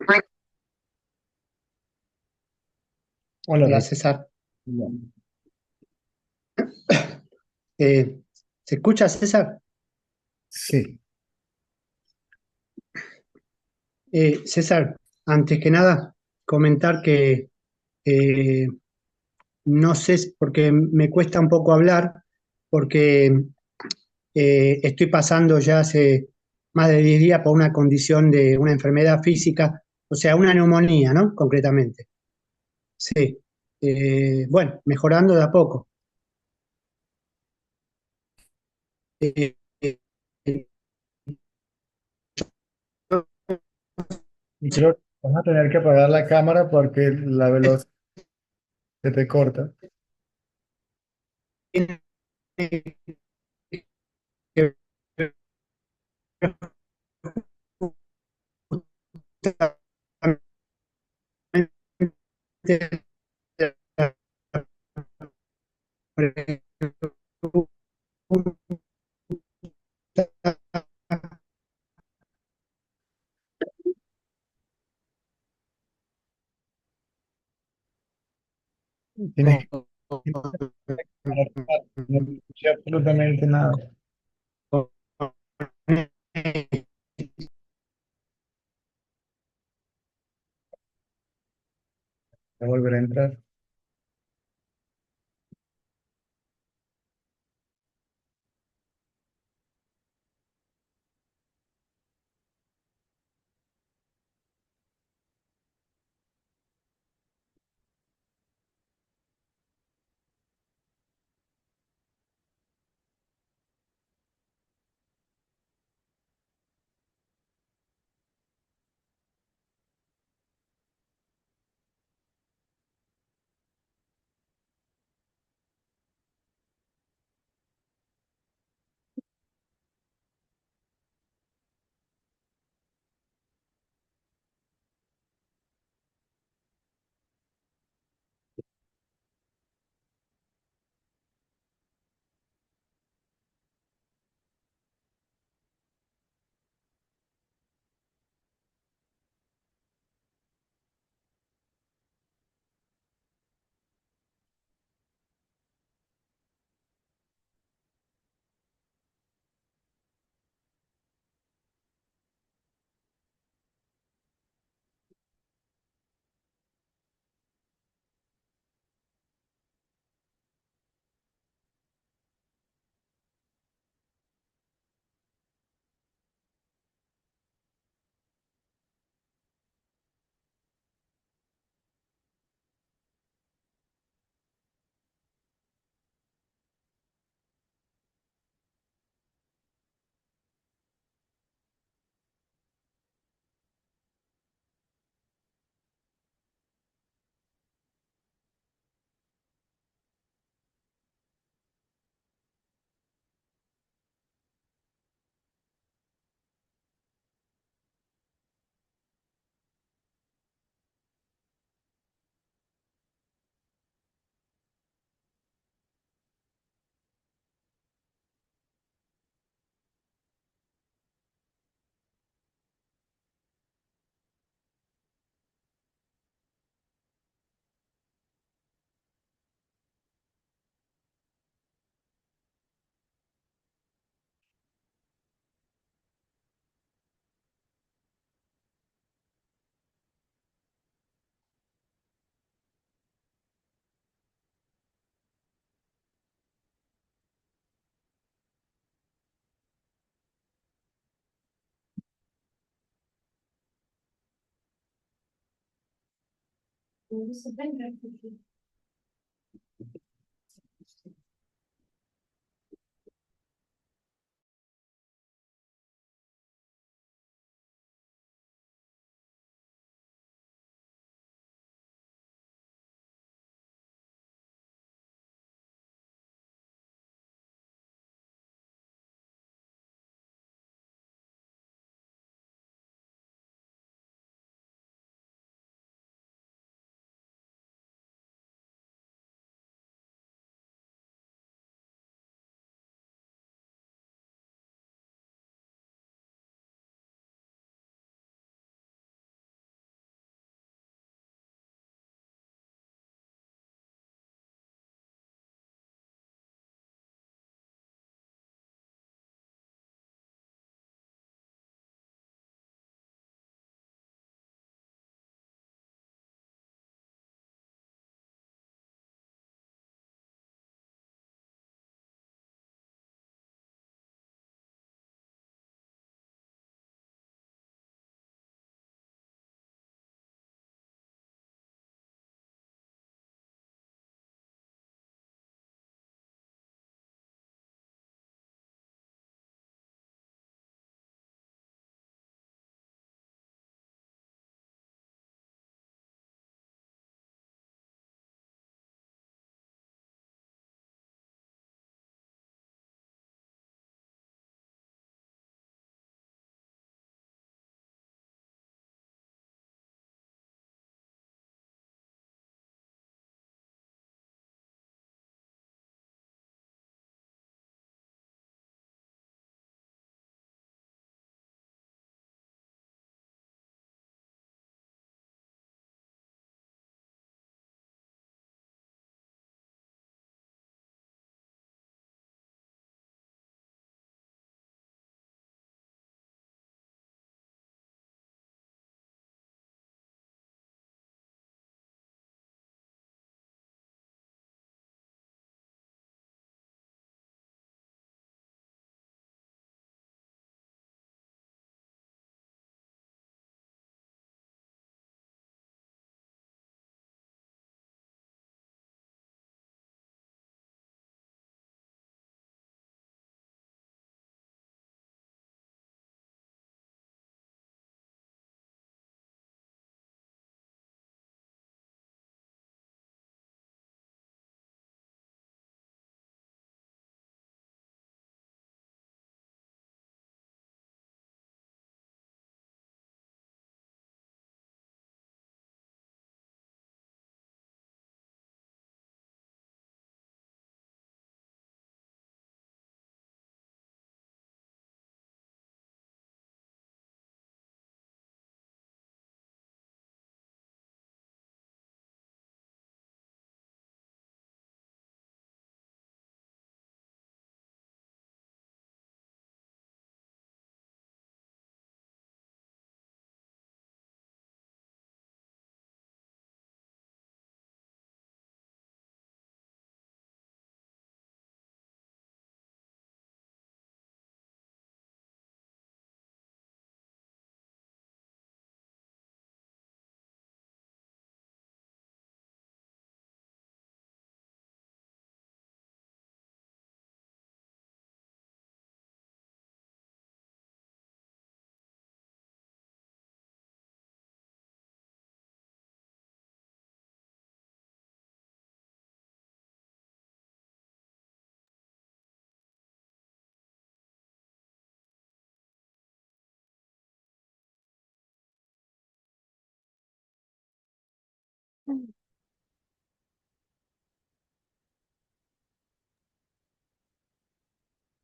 Hola, Hola César. Eh, ¿Se escucha César? sí, César, antes que nada, comentar que eh, no sé, porque me cuesta un poco hablar, porque estoy pasando ya hace más de 10 días por una condición de una enfermedad física, o sea, una neumonía, ¿no? Concretamente. Sí. Bueno, mejorando de a poco. Eh, eh, y creo que vas a tener que apagar la cámara porque la velocidad se te corta. Tienes que no escuché absolutamente nada. Voy a volver a entrar.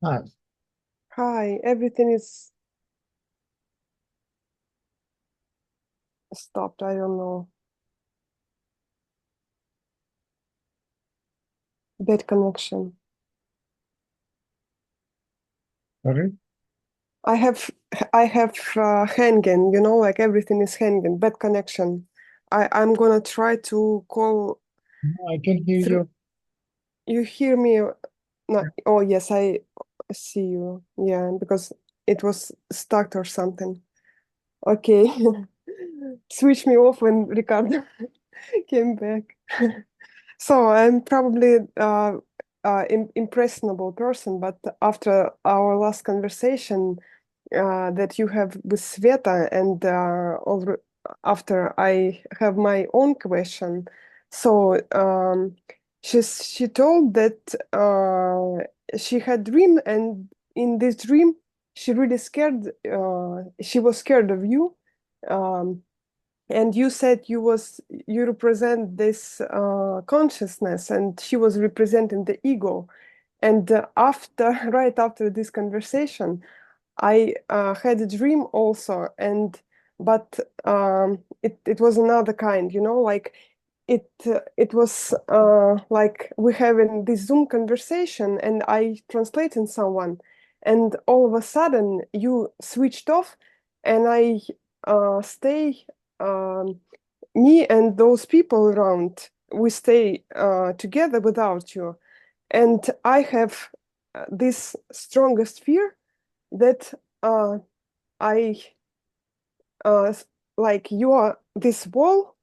Ah, Hi, everything is stopped. I don't know. Bad connection. sorry. I have hanging, like everything is hanging. Bad connection. I'm gonna try to call No, I can hear through. you. You hear me? No. Oh, yes, I see you. Yeah, because it was stuck or something. Okay. Switch me off when Ricardo came back. So I'm probably impressionable person, but after our last conversation that you have with Sveta, and after I have my own question, so she told that she had dream, and in this dream she really scared. She was scared of you. Um, and you said you represent this consciousness, and she was representing the ego. And right after this conversation, I had a dream also, but it was another kind, like it was like we having this Zoom conversation, and I translating someone, and all of a sudden you switched off, and I stay. Me and those people around, we stay together without you, and I have this strongest fear that I like you are this wall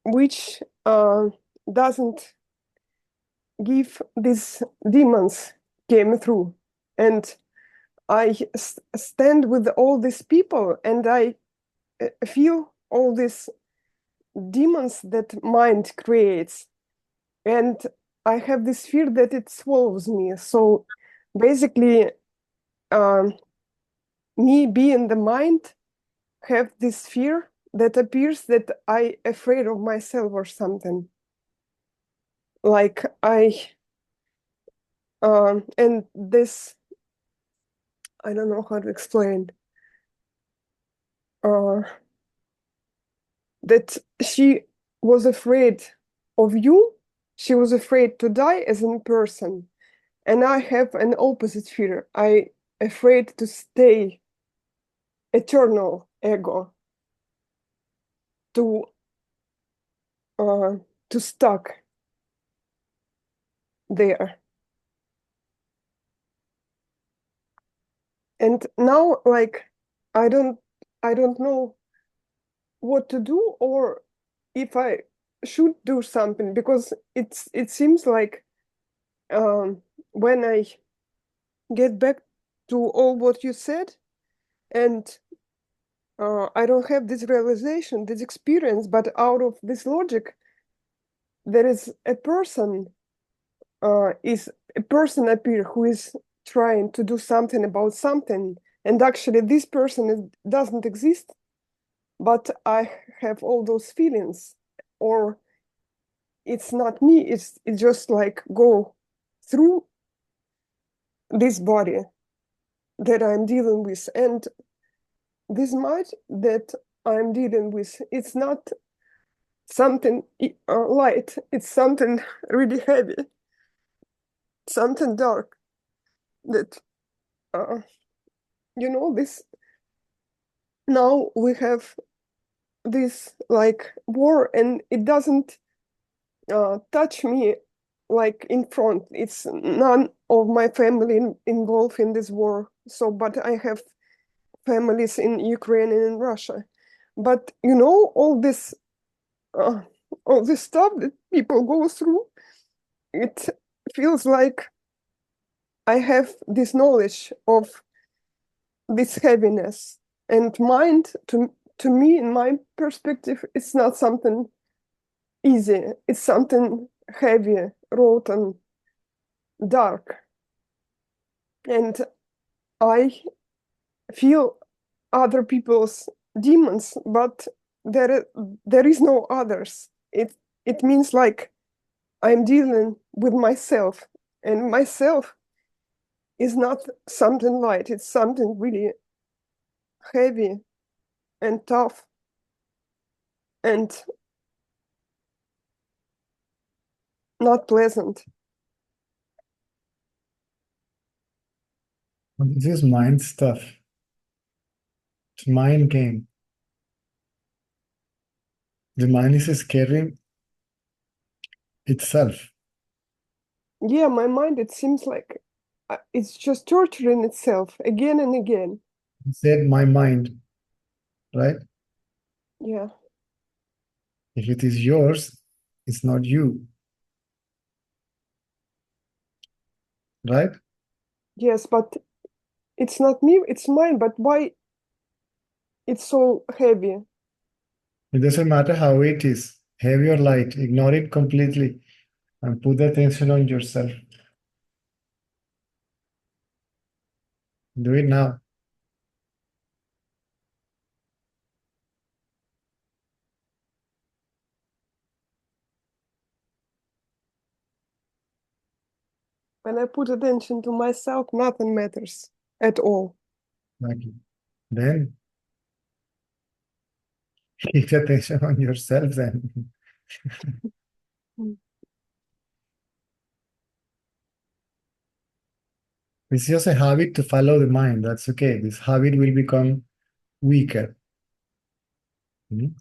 which doesn't give these demons came through, and I stand with all these people, and I feel all these demons that mind creates, and I have this fear that it swallows me. So basically, um, me being the mind have this fear that appears that I afraid of myself or something. Like and this, I don't know how to explain. Uh, that she was afraid of you. She was afraid to die as a person, and I have an opposite fear. I afraid to stay eternal ego, to uh, to stuck there. And now, like, I don't I don't know what to do, or if I should do something, because it seems like um, when I get back to all what you said, and I don't have this realization, this experience, but out of this logic, there is a person appear who is trying to do something about something, and actually this doesn't exist, but I have all those feelings, or it's not me, it's just like go through this body that I'm dealing with, and this mind that I'm dealing with, it's not something light, it's something really heavy, something dark, that uh, this. Now we have this like war, and it doesn't touch me like in front. It's none of my family involved in this war. So, but I have families in Ukraine and in Russia. But uh, all this stuff that people go through, it feels like I have this knowledge of this heaviness, and mind to me, in my perspective, it's not something easy. It's something heavy, rotten, dark, and I feel other people's demons, but there is no others. it means like I'm dealing with myself, and myself is not something light, it's something really heavy and tough and not pleasant. This is mind stuff. It's mind game. The mind is scaring itself. Yeah, my mind, it seems like it's just torturing itself again and again. You said my mind, right? Yeah. If it is yours, it's not you, right? Yes, but it's not me, it's mine. But why it's so heavy? It doesn't matter how it is, heavy or light, ignore it completely and put the attention on yourself. Do it now. When I put attention to myself, nothing matters at all. Exactly. Then keep attention on yourself then. Mm. It's just a habit to follow the mind. That's okay. This habit will become weaker. Mhm.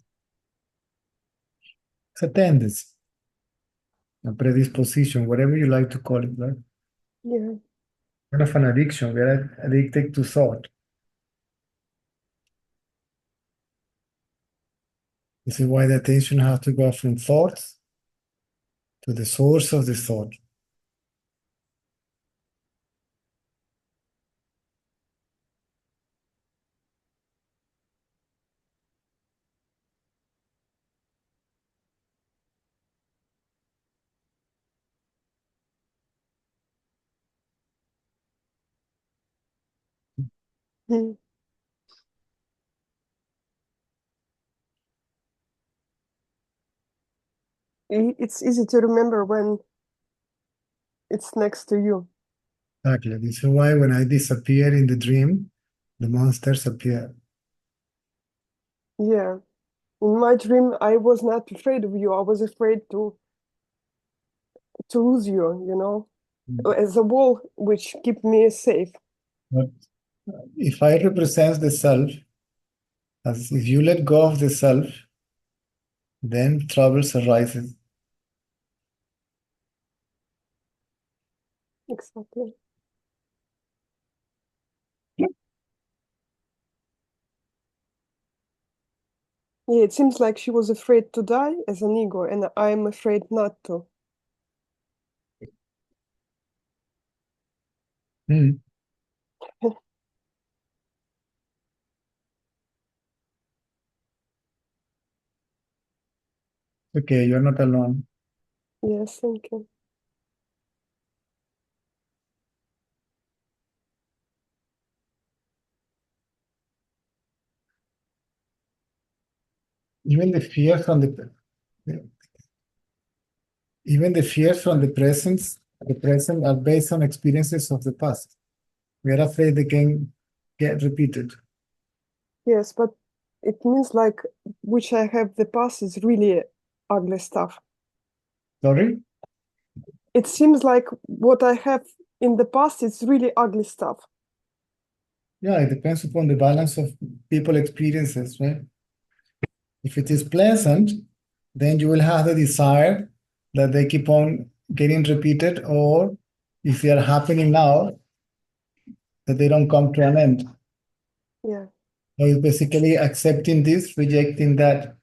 It's a tendency, a predisposition, whatever you like to call it, right? Yeah. Kind of an addiction. We are addicted to thought. This is why the attention has to go from thoughts to the source of the thought. Mm. It's easy to remember when it's next to you. Exactly. This is why when I disappear in the dream, the monsters appear. Yeah. In my dream, I was not afraid of you. I was afraid to lose you, you know, as a wall which keep me safe. But if I represent the self, as if you let go of the self, then troubles arises. Exactly. Yeah, it seems like she was afraid to die as an ego, and I'm afraid not to. Hmm. Okay, you're not alone. Yes, thank you. Even the fear from even the fears from the present are based on experiences of the past. We are afraid they can get repeated. Yes, but it means like which I have the past is really ugly stuff. Sorry? It seems like what I have in the past is really ugly stuff. Yeah, it depends upon the balance of people experiences, right? If it is pleasant, then you will have the desire that they keep on getting repeated, or if they are happening now, that they don't come to an end. Yeah. So it's basically accepting this, rejecting that,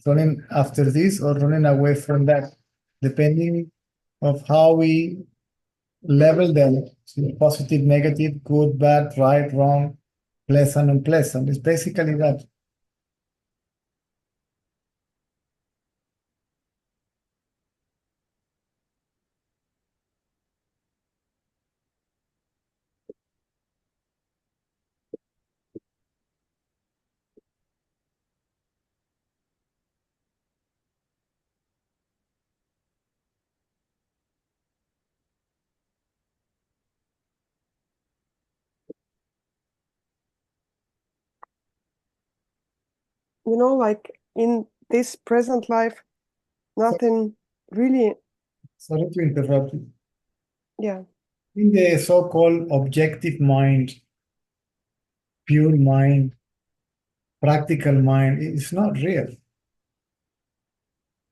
running after this or running away from that, depending of how we level them. So positive, negative, good, bad, right, wrong, pleasant, unpleasant. It's basically that. like in this present life, nothing really, Sorry to interrupt you. yeah, In the so-called objective mind, pure mind, practical mind, it's not real.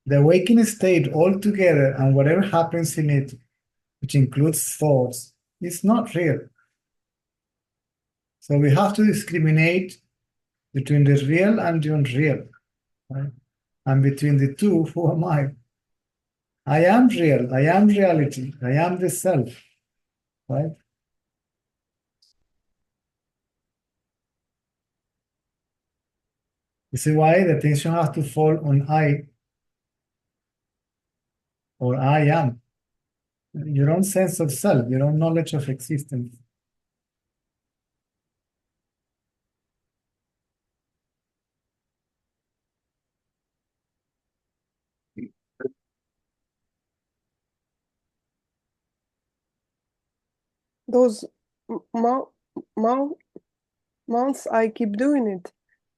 The awakened state altogether and whatever happens in it, which includes thoughts, is not real. So we have to discriminate between the real and the unreal. Right? And between the two, who am I? I am real, I am reality, I am the self. Right? You see why the attention has to fall on I or I am. Your own sense of self, your own knowledge of existence. those mo- mo- months I keep doing it,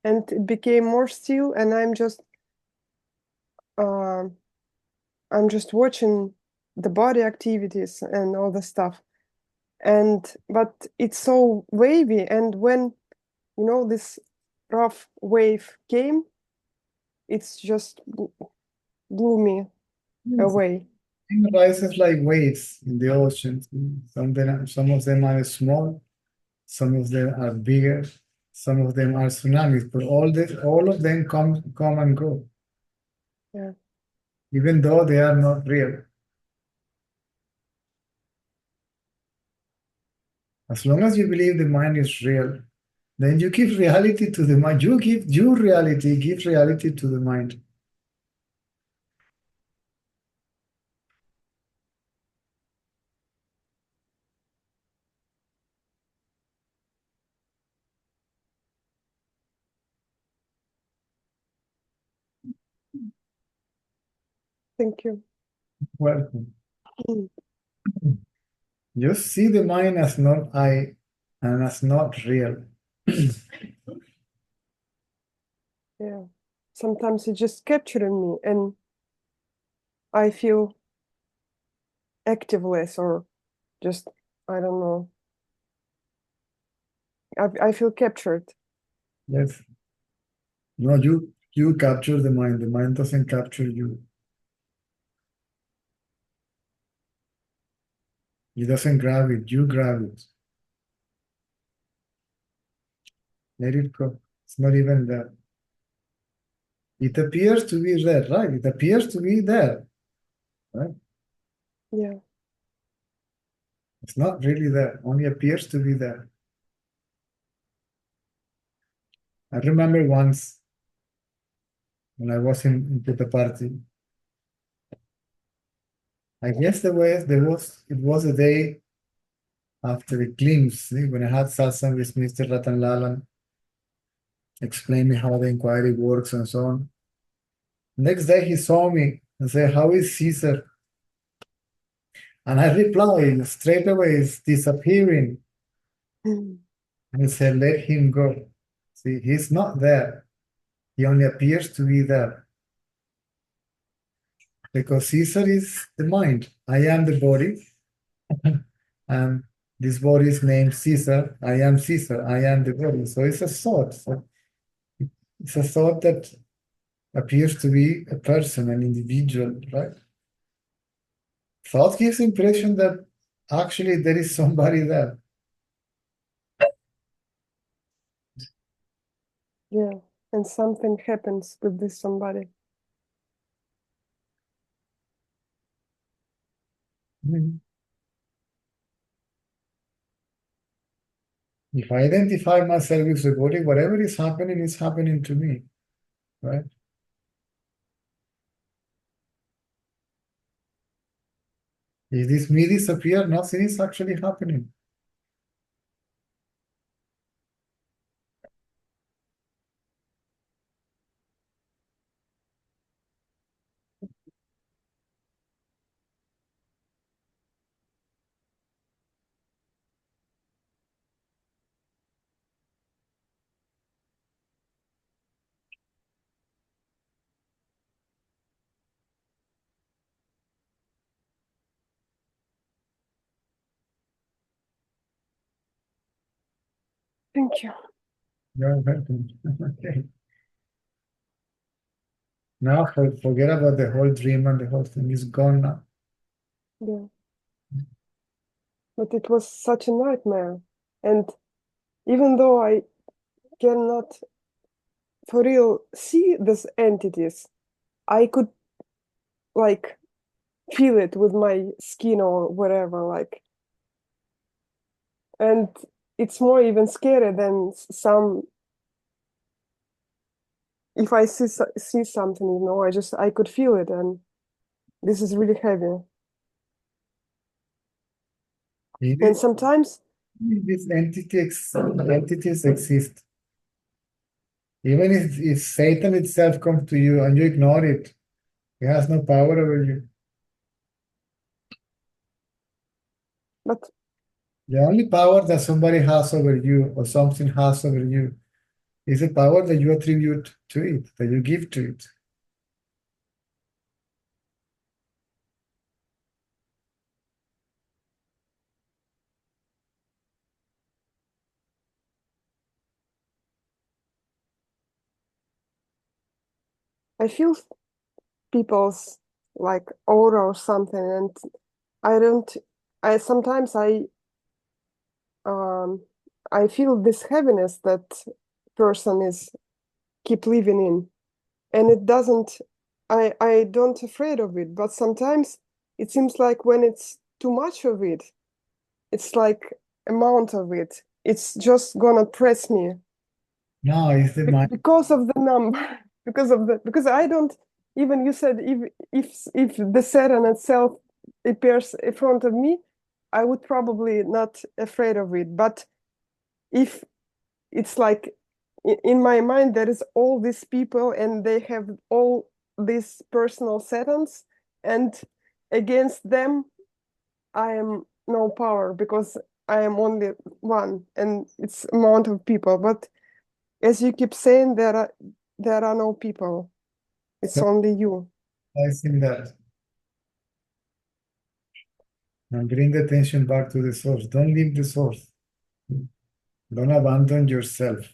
and it became more still, and I'm just watching the body activities and all the stuff. But it's so wavy, and when this rough wave came, it's just blew me away. It rises like waves in the ocean. Some of them are small, some of them are bigger, some of them are tsunamis, but all of them come and go. Yeah. Even though they are not real. As long as you believe the mind is real, then you give reality to the mind. You give reality to the mind. Thank you. Welcome. Just see the mind as not I and as not real. Yeah. Sometimes it's just capturing me, and I feel activeless, or just, I don't know. I feel captured. Yes. No, you capture the mind. The mind doesn't capture you. It doesn't grab it. You grab it. Let it go. It's not even there. It appears to be there, right? It appears to be there, right? Yeah. It's not really there. Only appears to be there. I remember once when I was into the party. I guess it was a day after the glimpse, see, when I had satsang with Mr. Ratan Lalan, explain me how the inquiry works and so on. Next day he saw me and said, "How is Caesar?" And I replied straight away, "It's disappearing." Mm. And he said, "Let him go." See, he's not there. He only appears to be there. Because Caesar is the mind. I am the body. And this body is named Caesar. I am Caesar. I am the body. So it's a thought. So it's a thought that appears to be a person, an individual, right? Thought gives the impression that actually there is somebody there. Yeah. And something happens with this somebody. Mhm. If I identify myself with the body, whatever is happening to me, right? If this me disappear, nothing is actually happening. Thank you. You're welcome. Okay. Now forget about the whole dream and the whole thing is gone now. Yeah. But it was such a nightmare. And even though I cannot for real see these entities, I could like feel it with my skin or whatever, like, and it's more even scary than some. If I see something, you know, I could feel it, and this is really heavy. And sometimes these entities exist. Even if Satan itself comes to you and you ignore it, it has no power over you. but The only power that somebody has over you or something has over you is a power that you attribute to it, that you give to it. I feel people's like aura or something, and I don't. I sometimes I feel this heaviness that person is keep living in, and it doesn't. I don't afraid of it, but sometimes it seems like when it's too much of it, it's like amount of it, it's just gonna press me. No, it's the mind. Because of the number, because I don't even, you said if the Saturn itself appears in front of me, I would probably not afraid of it. But if it's like in my mind there is all these people and they have all these personal Saturns, and against them I am no power because I am only one and it's amount of people. But as you keep saying, there are no people. It's only you. I think that. And bring the attention back to the source. Don't leave the source. Don't abandon yourself.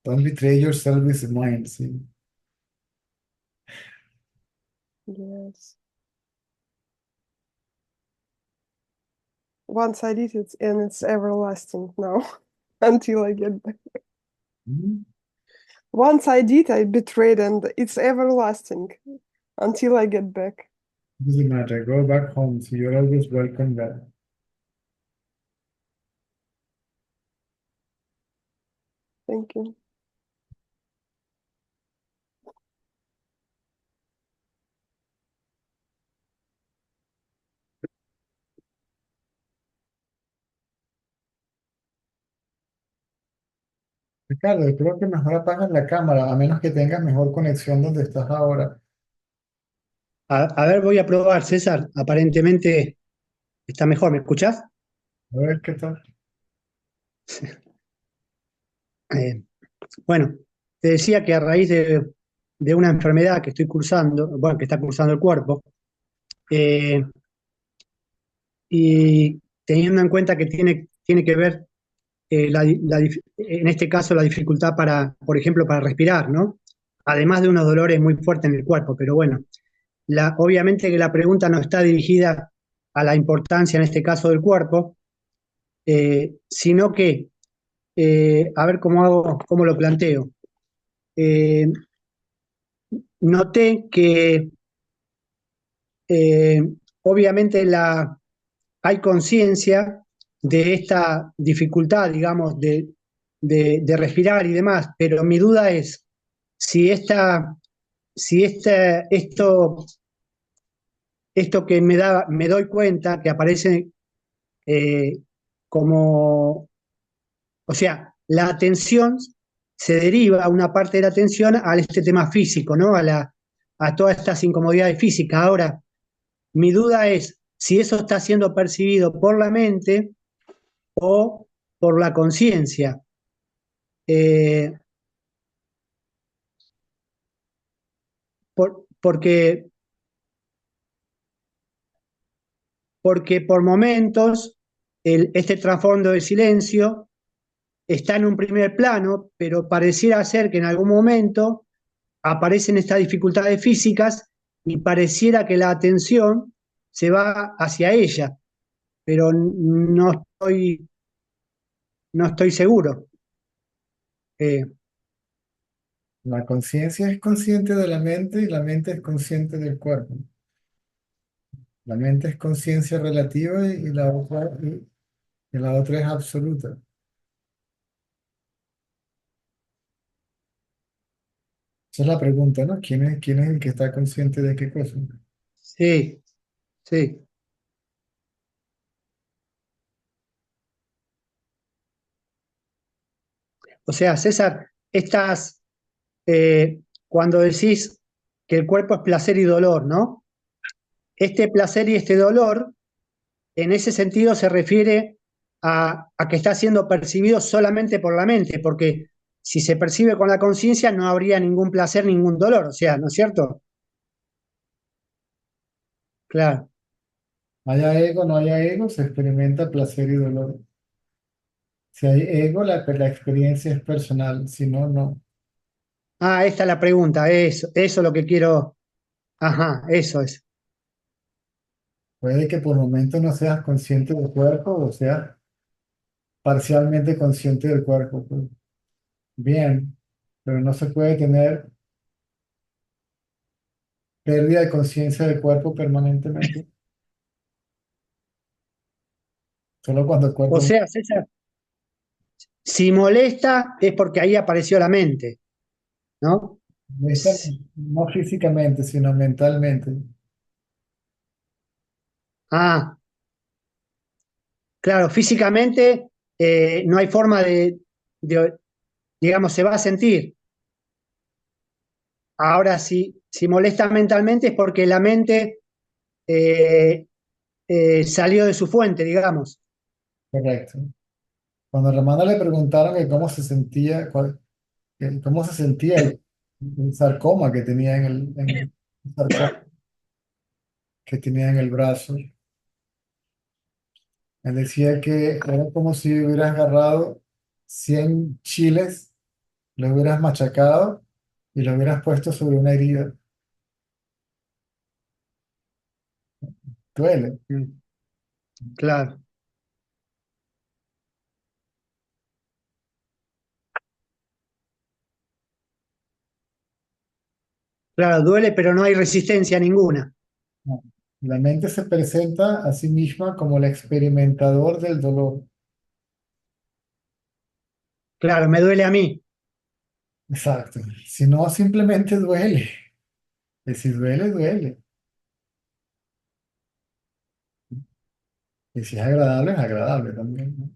Don't betray yourself with the mind. See? Yes. Once I did it, and it's everlasting now until I get back. Mhm. Once I did, I betrayed, and it's everlasting until I get back. Doesn't matter. Go back home. So you're always welcome there. Thank you. Ricardo, yo creo que mejor apagas la cámara, a menos que tengas mejor conexión donde estás ahora. A ver, voy a probar, César. Aparentemente está mejor. ¿Me escuchás? A ver qué tal. Eh, bueno, te decía que a raíz de una enfermedad que estoy cursando, bueno, que está cursando el cuerpo, y teniendo en cuenta que tiene que ver, en este caso, la dificultad para, por ejemplo, para respirar, ¿no? Además de unos dolores muy fuertes en el cuerpo, pero bueno, obviamente que la pregunta no está dirigida a la importancia, en este caso, del cuerpo, sino que, a ver cómo lo planteo. Noté que obviamente hay conciencia de esta dificultad, digamos, de respirar y demás, pero mi duda es si esto que me doy cuenta que aparece eh, como, o sea, la atención se deriva, una parte de la atención a este tema físico, ¿no? A todas estas incomodidades físicas. Ahora, mi duda es si eso está siendo percibido por la mente o por la conciencia. Eh, porque, porque por momentos este trasfondo del silencio está en un primer plano, pero pareciera ser que en algún momento aparecen estas dificultades físicas y pareciera que la atención se va hacia ella, pero no estoy seguro. La conciencia es consciente de la mente y la mente es consciente del cuerpo. La mente es conciencia relativa y la otra es absoluta. Esa es la pregunta, ¿no? ¿Quién es el que está consciente de qué cosa? Sí, sí. O sea, César, cuando decís que el cuerpo es placer y dolor, ¿no? Este placer y este dolor, en ese sentido se refiere a que está siendo percibido solamente por la mente, porque si se percibe con la conciencia no habría ningún placer, ningún dolor, o sea, ¿no es cierto? Claro. Haya ego, no haya ego, se experimenta placer y dolor. Si hay ego, la experiencia es personal, si no, no. Ah, esta es la pregunta, eso es lo que quiero. Ajá, eso es. Puede que por momentos no seas consciente del cuerpo o seas parcialmente consciente del cuerpo, pues. Bien, pero no se puede tener pérdida de conciencia del cuerpo permanentemente, solo cuando el O cuerpo sea, César, si molesta es porque ahí apareció la mente, ¿no? no está, no físicamente, sino mentalmente. Ah, claro, físicamente no hay forma digamos, se va a sentir. Ahora, si molesta mentalmente es porque la mente eh, salió de su fuente, digamos. Correcto. Cuando a la hermana le preguntaron que cómo se sentía, cómo se sentía el sarcoma que tenía el sarcoma que tenía en el brazo, él decía que era como si hubieras agarrado 100 chiles, lo hubieras machacado y lo hubieras puesto sobre una herida. Duele. Mm, claro, claro, duele, pero no hay resistencia ninguna. No. La mente se presenta a sí misma como el experimentador del dolor. Claro, me duele a mí. Exacto. Si no, simplemente duele. Y si duele, duele. Y si es agradable también, ¿no?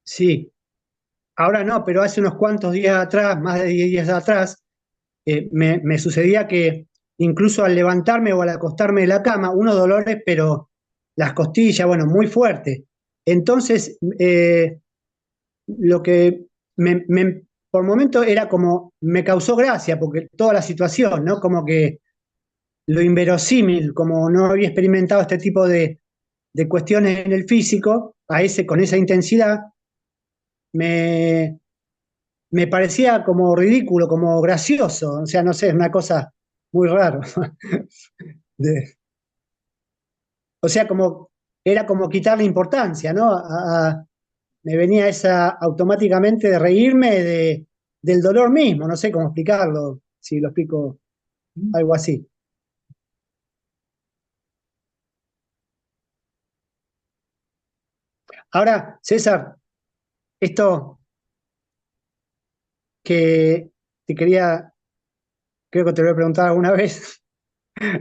Sí, ahora no, pero hace unos cuantos días atrás, más de 10 días atrás, me sucedía que incluso al levantarme o al acostarme de la cama, unos dolores, pero las costillas, bueno, muy fuerte. Entonces, lo que por momento era como, me causó gracia, porque toda la situación, ¿no? Como que lo inverosímil, como no había experimentado este tipo de cuestiones en el físico, con esa intensidad, me, me parecía como ridículo, como gracioso, o sea, no sé, es una cosa muy rara. De- o sea, era como quitarle importancia, ¿no? Me venía esa automáticamente de reírme del dolor mismo, no sé cómo explicarlo, si lo explico algo así. Ahora, César, esto que te quería, creo que te lo he preguntado alguna vez,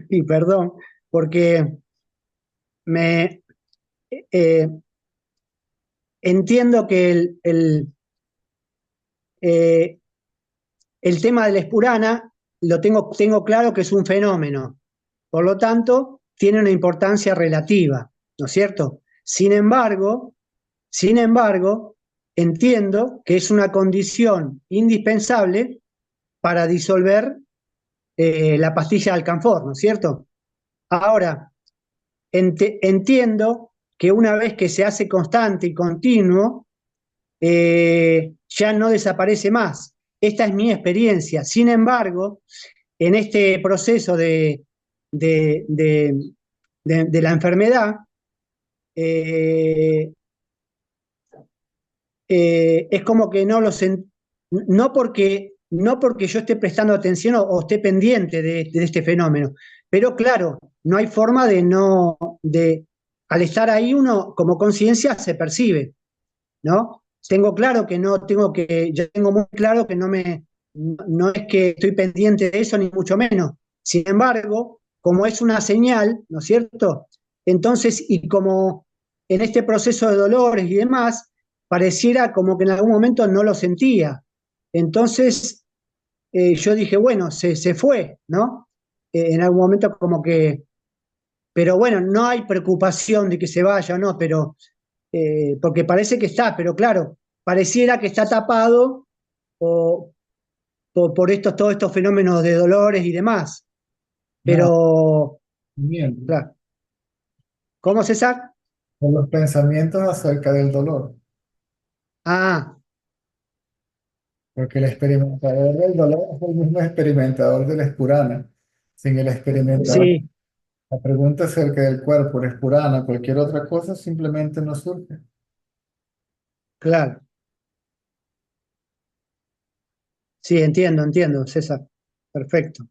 y perdón, porque me eh, entiendo que eh, el tema de la espurana tengo claro que es un fenómeno, por lo tanto, tiene una importancia relativa, ¿no es cierto? Sin embargo, entiendo que es una condición indispensable para disolver la pastilla de alcanfor, ¿no es cierto? Ahora, entiendo que una vez que se hace constante y continuo, ya no desaparece más. Esta es mi experiencia. Sin embargo, en este proceso de, de- de la enfermedad, eh, es como que no lo no porque yo esté prestando atención o esté pendiente de este fenómeno, pero claro, no hay forma de no, al estar ahí uno como conciencia se percibe, ¿no? Tengo claro que no tengo que, yo tengo muy claro que no es que estoy pendiente de eso, ni mucho menos. Sin embargo, como es una señal, ¿no es cierto? Entonces, y como en este proceso de dolores y demás, pareciera como que en algún momento no lo sentía. Entonces, yo dije, bueno, se fue, ¿no? En algún momento como que, pero bueno, no hay preocupación de que se vaya o no, pero porque parece que está, pero claro, pareciera que está tapado o, por todos estos fenómenos de dolores y demás. No, Pero, miento. claro, ¿cómo César? Con los pensamientos acerca del dolor, Ah, porque el experimentador del dolor es el mismo experimentador del espurana. Sin el experimentador, sí, la pregunta acerca del cuerpo, el espurana, cualquier otra cosa, simplemente no surge. claro. Sí, entiendo, César. Perfecto.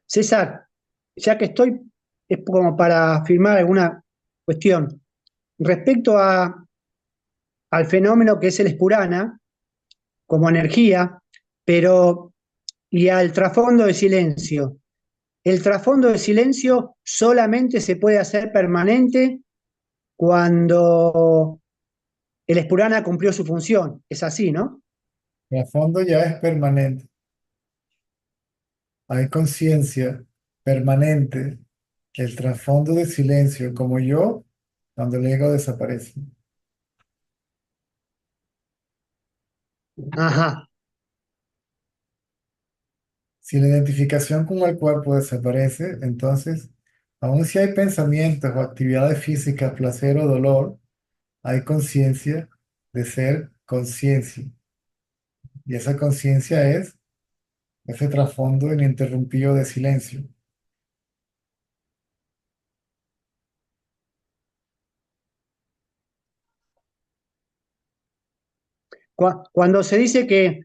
César, ya que estoy, es como para afirmar alguna cuestión. Respecto al fenómeno que es el espurana, como energía, pero y al trasfondo de silencio. El trasfondo de silencio solamente se puede hacer permanente cuando el espurana cumplió su función. Es así, ¿no? El fondo ya es permanente. Hay conciencia permanente. El trasfondo de silencio, como yo, cuando el ego desaparece. Ajá, Si la identificación con el cuerpo desaparece, entonces, aun si hay pensamientos o actividades físicas, placer o dolor, hay conciencia de ser conciencia. Y esa conciencia es ese trasfondo ininterrumpido de silencio. Cuando se dice que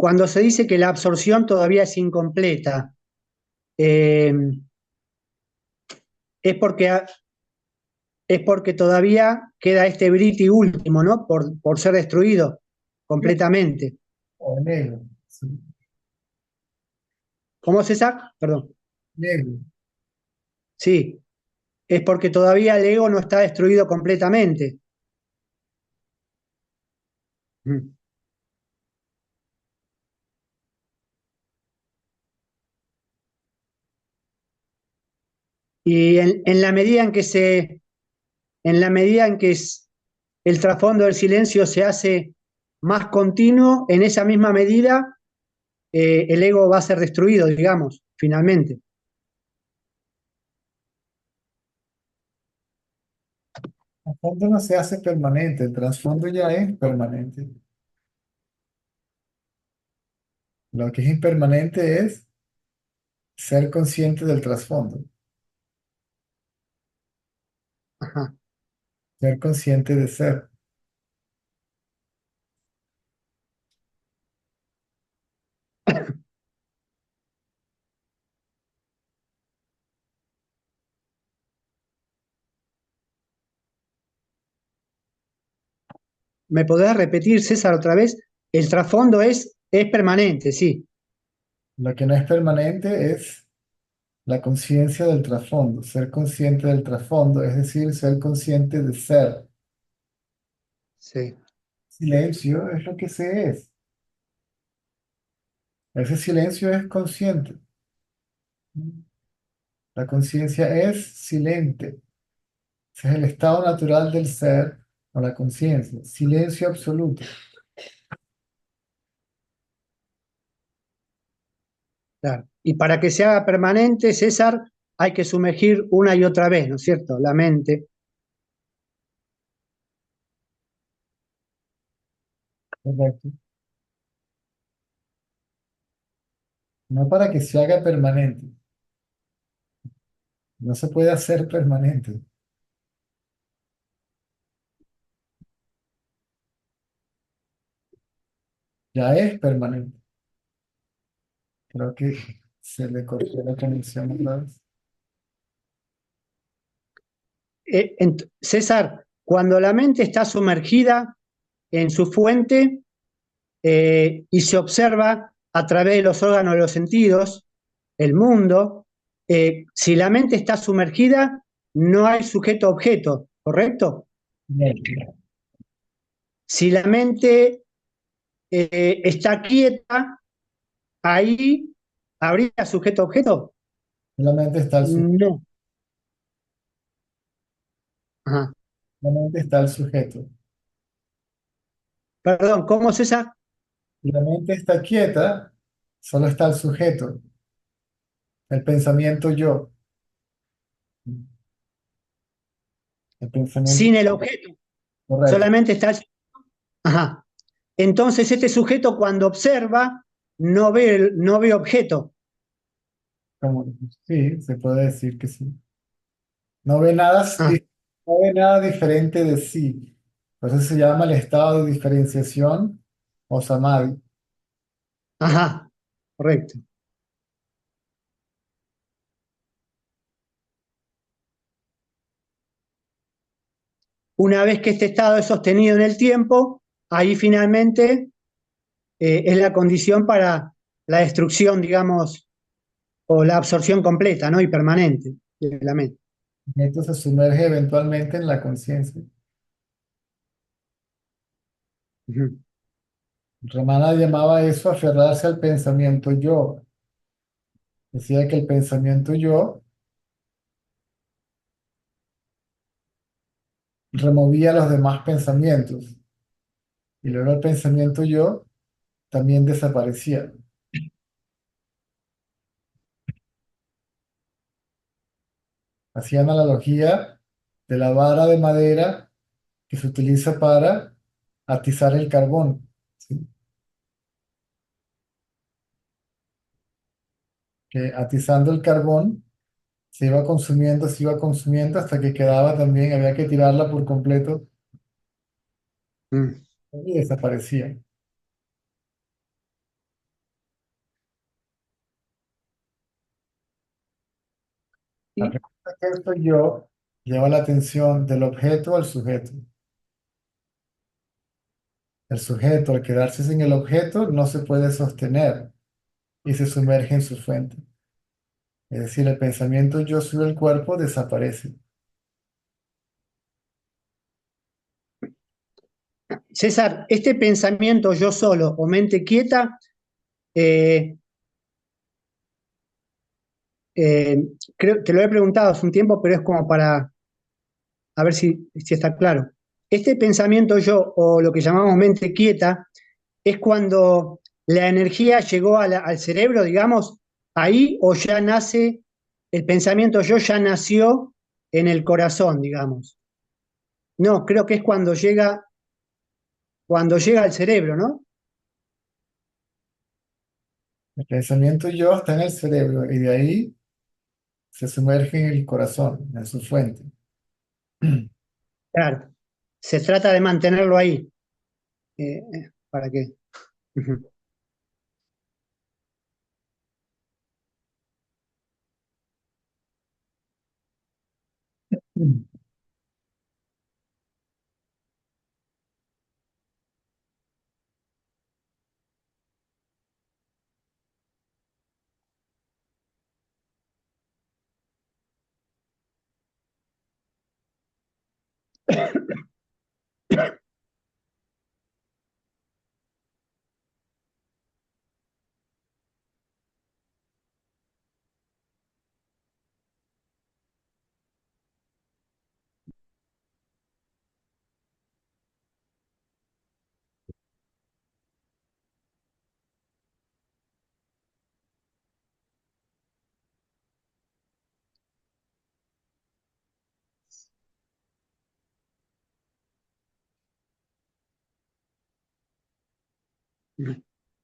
cuando se dice que la absorción todavía es incompleta, eh, es es porque todavía queda este briti último, ¿no? Por ser destruido completamente. O el ego. Sí, ¿Cómo César? Perdón. el ego. Sí, es porque todavía el ego no está destruido completamente. Mm. Y en la medida en que en la medida en que el trasfondo del silencio se hace más continuo, en esa misma medida el ego va a ser destruido, digamos, finalmente. El fondo no se hace permanente, el trasfondo ya es permanente. Lo que es impermanente es ser consciente del trasfondo, Ajá. ser consciente de ser. ¿Me podrás repetir, César, otra vez? El trasfondo es permanente, sí. Lo que no es permanente es la conciencia del trasfondo, ser consciente del trasfondo, es decir, ser consciente de ser. Sí. Silencio es lo que se es. Ese silencio es consciente. La conciencia es silente. Ese es el estado natural del ser o la conciencia. Silencio absoluto. Claro. Y para que se haga permanente, César, hay que sumergir una y otra vez, ¿no es cierto? La mente. Correcto. No para que se haga permanente. No se puede hacer permanente. Ya es permanente. Creo que se le cortó la conexión otra vez. César, cuando la mente está sumergida en su fuente y se observa a través de los órganos de los sentidos, el mundo, si la mente está sumergida, no hay sujeto-objeto, ¿correcto? Bien. Si la mente está quieta, ahí habría sujeto-objeto. Solamente está el sujeto. No. Ajá. Solamente está el sujeto. Perdón, ¿cómo César? Si la mente está quieta, solo está el sujeto, el pensamiento yo. El pensamiento Sin el objeto, correcto. solamente está el... Ajá. Entonces este sujeto cuando observa no ve objeto. Como, sí, se puede decir que sí. No ve nada, Ah, no ve nada diferente de sí. Por eso se llama el estado de diferenciación o samadhi. ajá, correcto. Una vez que este estado es sostenido en el tiempo, ahí finalmente es la condición para la destrucción, digamos, o la absorción completa, ¿no? Y permanente de la mente. Esto se sumerge eventualmente en la conciencia. Ujú. Ramana llamaba eso aferrarse al pensamiento yo. Decía que el pensamiento yo removía los demás pensamientos y luego el pensamiento yo también desaparecía. Hacía analogía de la vara de madera que se utiliza para atizar el carbón, ¿sí? Que atizando el carbón se iba consumiendo hasta que quedaba también, había que tirarla por completo Mm. y desaparecía. La Y, pregunta que esto yo lleva la atención del objeto al sujeto. El sujeto, al quedarse sin el objeto, no se puede sostener y se sumerge en su fuente. Es decir, el pensamiento yo soy el cuerpo desaparece. César, este pensamiento yo solo o mente quieta, eh, creo, te lo he preguntado hace un tiempo, pero es como para a ver si está claro. Este pensamiento yo, o lo que llamamos mente quieta, es cuando la energía llegó al cerebro, digamos, ahí o ya nace, el pensamiento yo ya nació en el corazón, digamos. No, creo que es cuando llega al cerebro, ¿no? El pensamiento yo está en el cerebro y de ahí se sumerge en el corazón, en su fuente. Claro. Se trata de mantenerlo ahí. ¿Para qué? Ujú.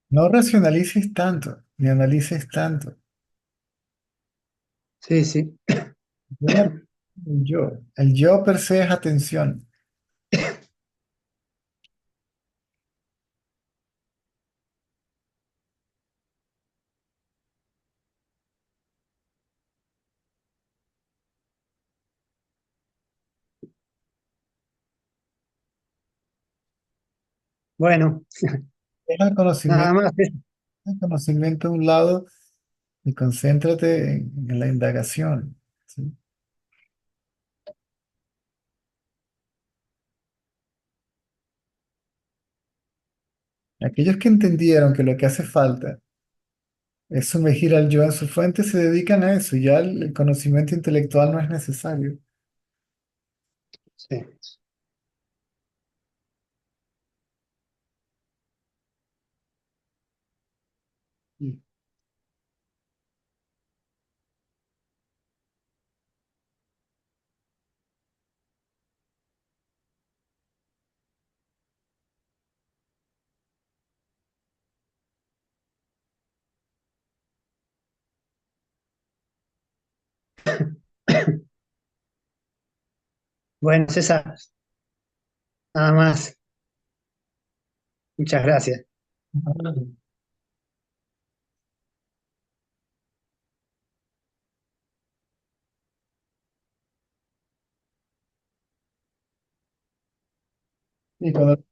No racionalices tanto, ni analices tanto. Sí, sí. El yo. El yo per se es atención. Bueno, Deja nada más. el conocimiento a un lado y concéntrate en la indagación. ¿Sí? Aquellos que entendieron que lo que hace falta es sumergir al yo en su fuente se dedican a eso. Ya el conocimiento intelectual no es necesario. Sí. Bueno, César, nada más. Muchas gracias. Y cuando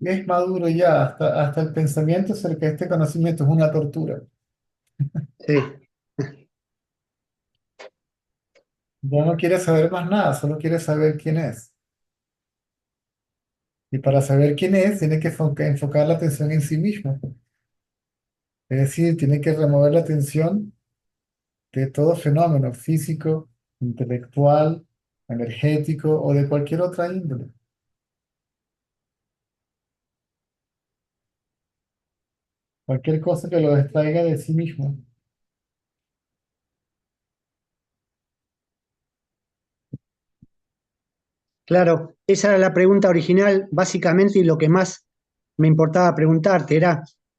es maduro ya, hasta el pensamiento acerca de este conocimiento es una tortura. Sí. Ya no quiere saber más nada, solo quiere saber quién es. Y para saber quién es, tiene que enfocar la atención en sí mismo. Es decir, tiene que remover la atención de todo fenómeno físico, intelectual, energético o de cualquier otra índole. Cualquier cosa que lo distraiga de sí mismo. Claro, esa era la pregunta original, básicamente, y lo que más me importaba preguntarte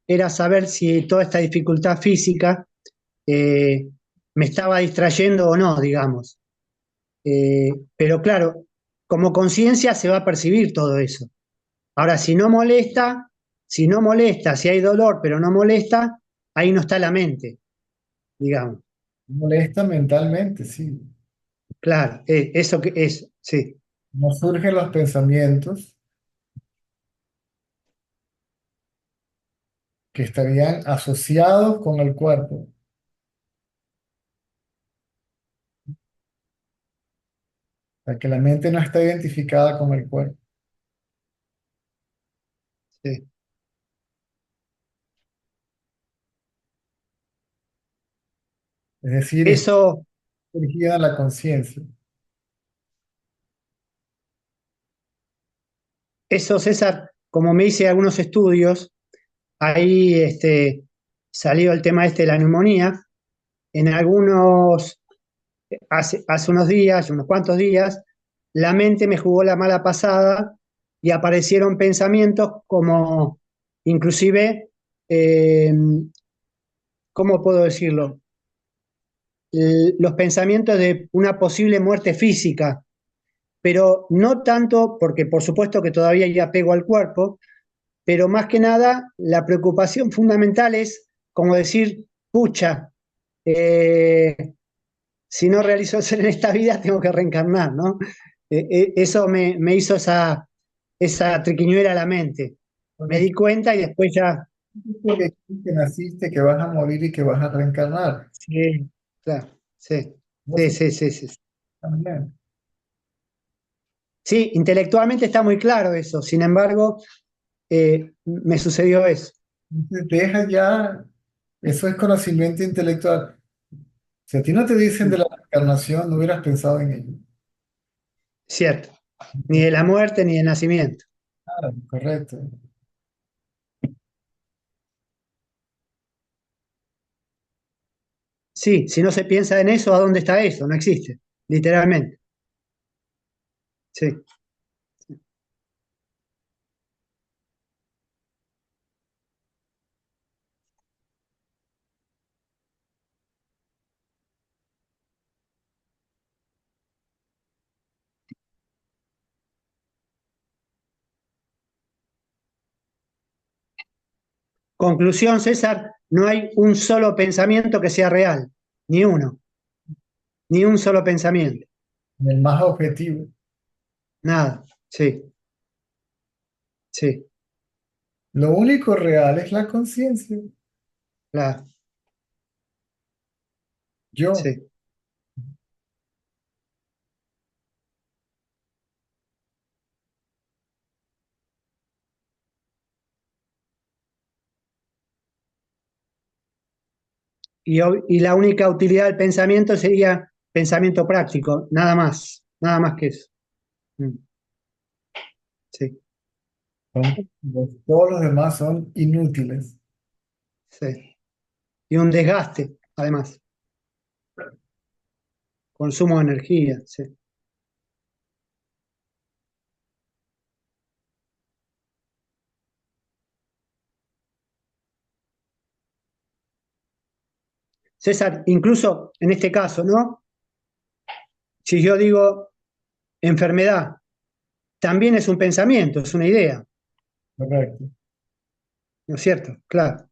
era saber si toda esta dificultad física eh, me estaba distrayendo o no, digamos. Pero claro, como conciencia se va a percibir todo eso. Ahora, si no molesta, si hay dolor, pero no molesta, ahí no está la mente, digamos. Molesta mentalmente, sí. Claro, eso que es, sí, No surgen los pensamientos que estarían asociados con el cuerpo. O sea, que la mente no está identificada con el cuerpo. sí. Es decir, está Eso, dirigida a la conciencia. eso, César, como me hice algunos estudios, ahí salió el tema de la neumonía. En algunos, hace unos días, unos cuantos días, la mente me jugó la mala pasada y aparecieron pensamientos como, inclusive, eh, ¿cómo puedo decirlo? Los pensamientos de una posible muerte física, pero no tanto porque por supuesto que todavía hay apego al cuerpo, pero más que nada la preocupación fundamental es como decir, pucha, si no realizo ser en esta vida tengo que reencarnar, ¿no? Eso me hizo esa triquiñuela a la mente. Me Porque di cuenta y después ya, porque que naciste, que vas a morir y que vas a reencarnar. sí, claro, sí, Vos sí, sí, sí, sí. también. Sí, intelectualmente está muy claro eso, sin embargo, me sucedió eso. Entonces, deja ya, eso es conocimiento intelectual. Si a ti no te dicen de la reencarnación, no hubieras pensado en ello. Cierto, ni de la muerte ni del nacimiento. Claro, correcto. Sí, si no se piensa en eso, ¿a dónde está eso? No existe, literalmente. Sí. Conclusión, César, no hay un solo pensamiento que sea real, ni uno, ni un solo pensamiento, el más objetivo. nada, sí, sí, Lo único real es la conciencia. claro, Yo. sí. Y la única utilidad del pensamiento sería pensamiento práctico, nada más que eso. Mm, sí, Todos los demás son inútiles. sí. Y un desgaste, además, consumo de energía, sí. César, incluso en este caso, ¿no? Si yo digo enfermedad, también es un pensamiento, es una idea, Correcto. ¿no es cierto? Claro.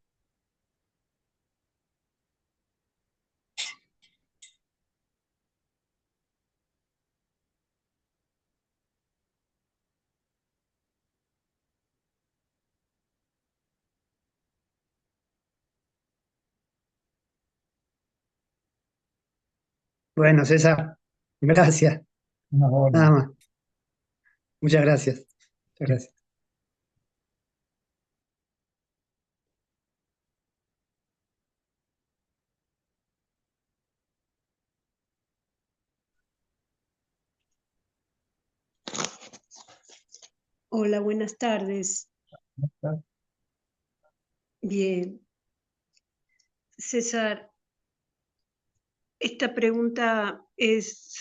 Bueno, César, gracias, Ahora, nada más. Muchas gracias. Muchas gracias. Hola, buenas tardes. Bien. César, esta pregunta es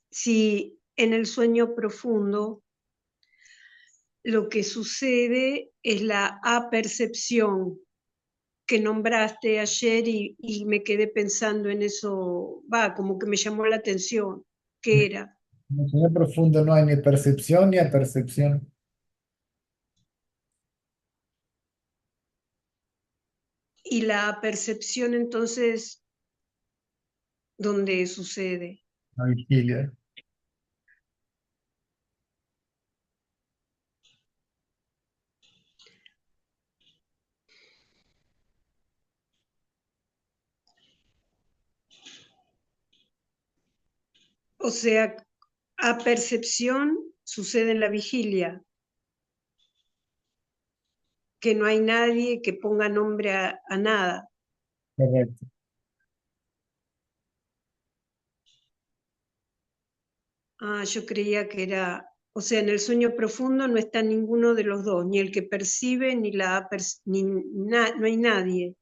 si en el sueño profundo lo que sucede es la apercepción que nombraste ayer y me quedé pensando en eso, como que me llamó la atención. ¿Qué era? en el sueño profundo no hay ni percepción ni apercepción. Y la percepción entonces, ¿dónde sucede? La vigilia. O sea, apercepción sucede en la vigilia, que no hay nadie que ponga nombre a nada. Correcto. Yo creía que era, o sea, en el sueño profundo no está ninguno de los dos, ni el que percibe, ni no hay nadie.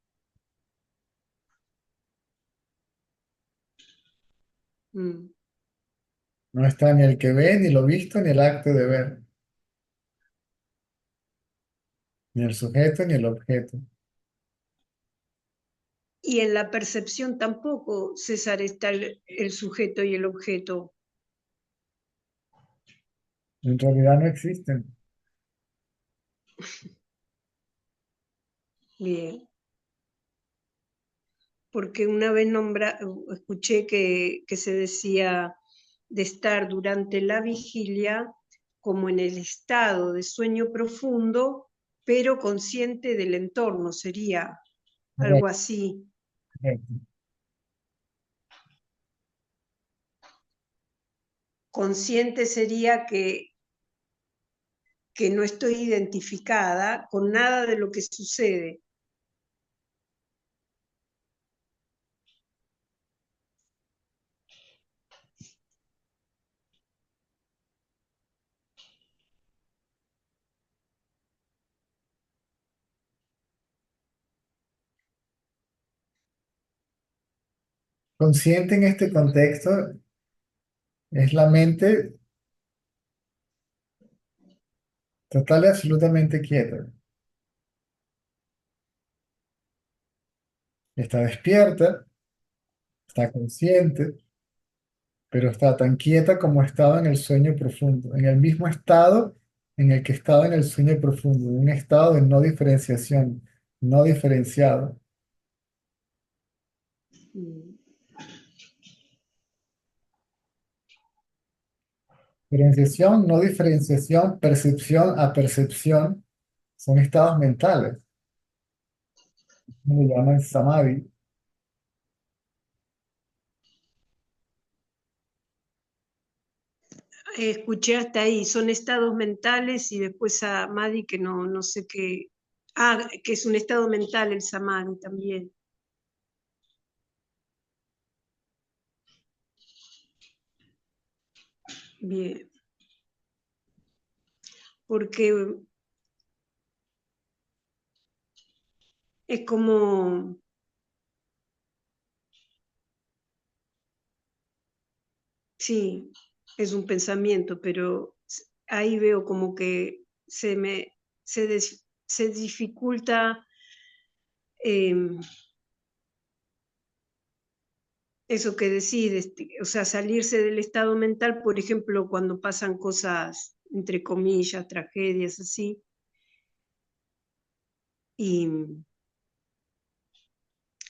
Mm. No está ni el que ve, ni lo visto, ni el acto de ver. Ni el sujeto, ni el objeto. Y en la percepción tampoco, César, está el sujeto y el objeto. En realidad no existen. Bien. Porque una vez escuché que se decía de estar durante la vigilia como en el estado de sueño profundo, pero consciente del entorno, sería algo Correcto, así. correcto. Consciente sería que no estoy identificada con nada de lo que sucede. Consciente en este contexto es la mente total y absolutamente quieta. Está despierta, está consciente, pero está tan quieta como estaba en el sueño profundo, en el mismo estado en el que estaba en el sueño profundo, en un estado de no diferenciación, no diferenciado. Mm. Diferenciación, no diferenciación, percepción, apercepción, son estados mentales. Me llaman samadhi. Escuché hasta ahí, son estados mentales y después samadhi que no sé qué. Ah, que es un estado mental el samadhi también. Bien. Porque es como, sí, es un pensamiento, pero ahí veo como que se dificulta eso que decís, o sea, salirse del estado mental, por ejemplo, cuando pasan cosas, entre comillas, tragedias así, y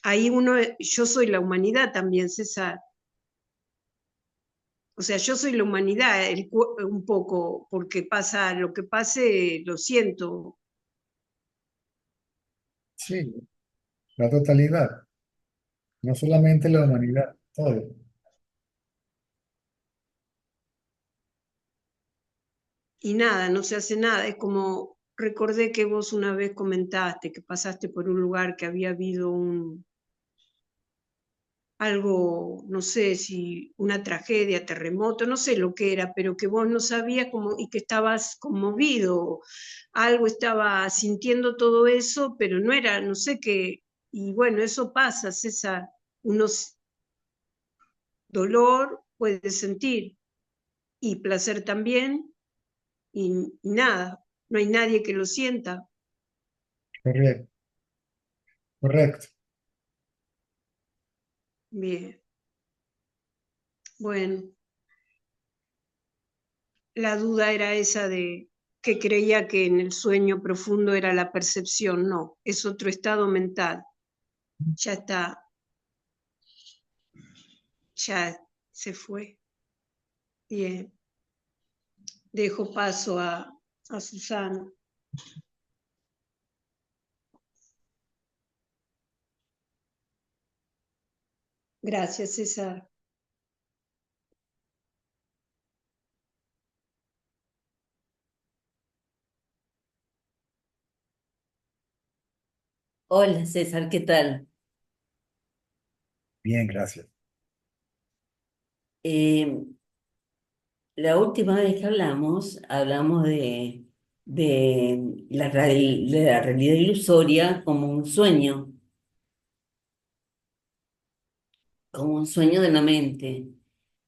ahí yo soy la humanidad también, César. O sea, yo soy la humanidad un poco, porque pasa lo que pase, lo siento. Sí, la totalidad, no solamente la humanidad, todo. Y nada, no se hace nada. Es como, recordé que vos una vez comentaste que pasaste por un lugar que había habido algo, no sé si una tragedia, terremoto, no sé lo que era, pero que vos no sabías cómo y que estabas conmovido, algo estaba sintiendo todo eso, pero no era, no sé qué, y bueno, eso pasa, César, uno dolor puede sentir y placer también, y nada, no hay nadie que lo sienta. Correcto, correcto. Bien, bueno, la duda era esa de que creía que en el sueño profundo era la percepción, no, es otro estado mental. Ya está, ya se fue. Bien, dejo paso a Susana. Gracias, César. Hola César, ¿qué tal? Bien, gracias. Eh, la última vez que hablamos de la realidad ilusoria como un sueño de la mente.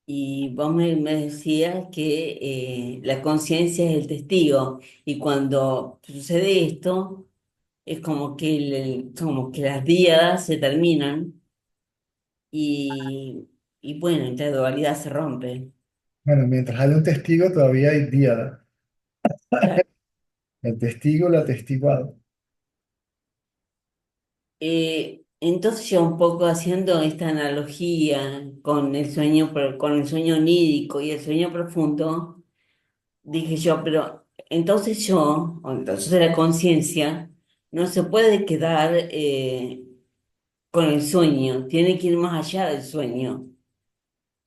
Y vos me decías que la conciencia es el testigo y cuando sucede esto es como que, como que las díadas se terminan y, y bueno, la dualidad se rompe. Bueno, mientras haya un testigo, todavía hay diada. Claro. El testigo, lo atestiguado. Entonces yo un poco haciendo esta analogía con el sueño, con el sueño onírico y el sueño profundo, dije yo, pero entonces o entonces la conciencia, no se puede quedar con el sueño, tiene que ir más allá del sueño.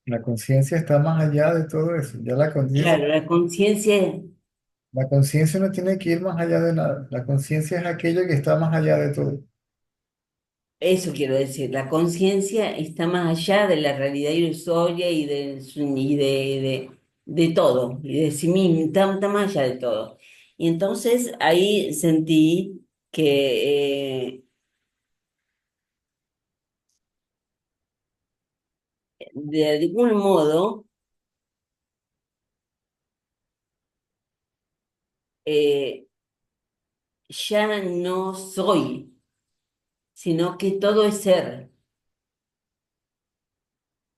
La conciencia está más allá de todo eso. Ya Claro, la conciencia, la conciencia no tiene que ir más allá de nada. La conciencia es aquello que está más allá de todo. eso quiero decir, la conciencia está más allá de la realidad ilusoria y, de todo, y de sí mismo, está más allá de todo. Y entonces ahí sentí que de algún modo eh, ya no soy, sino que todo es ser.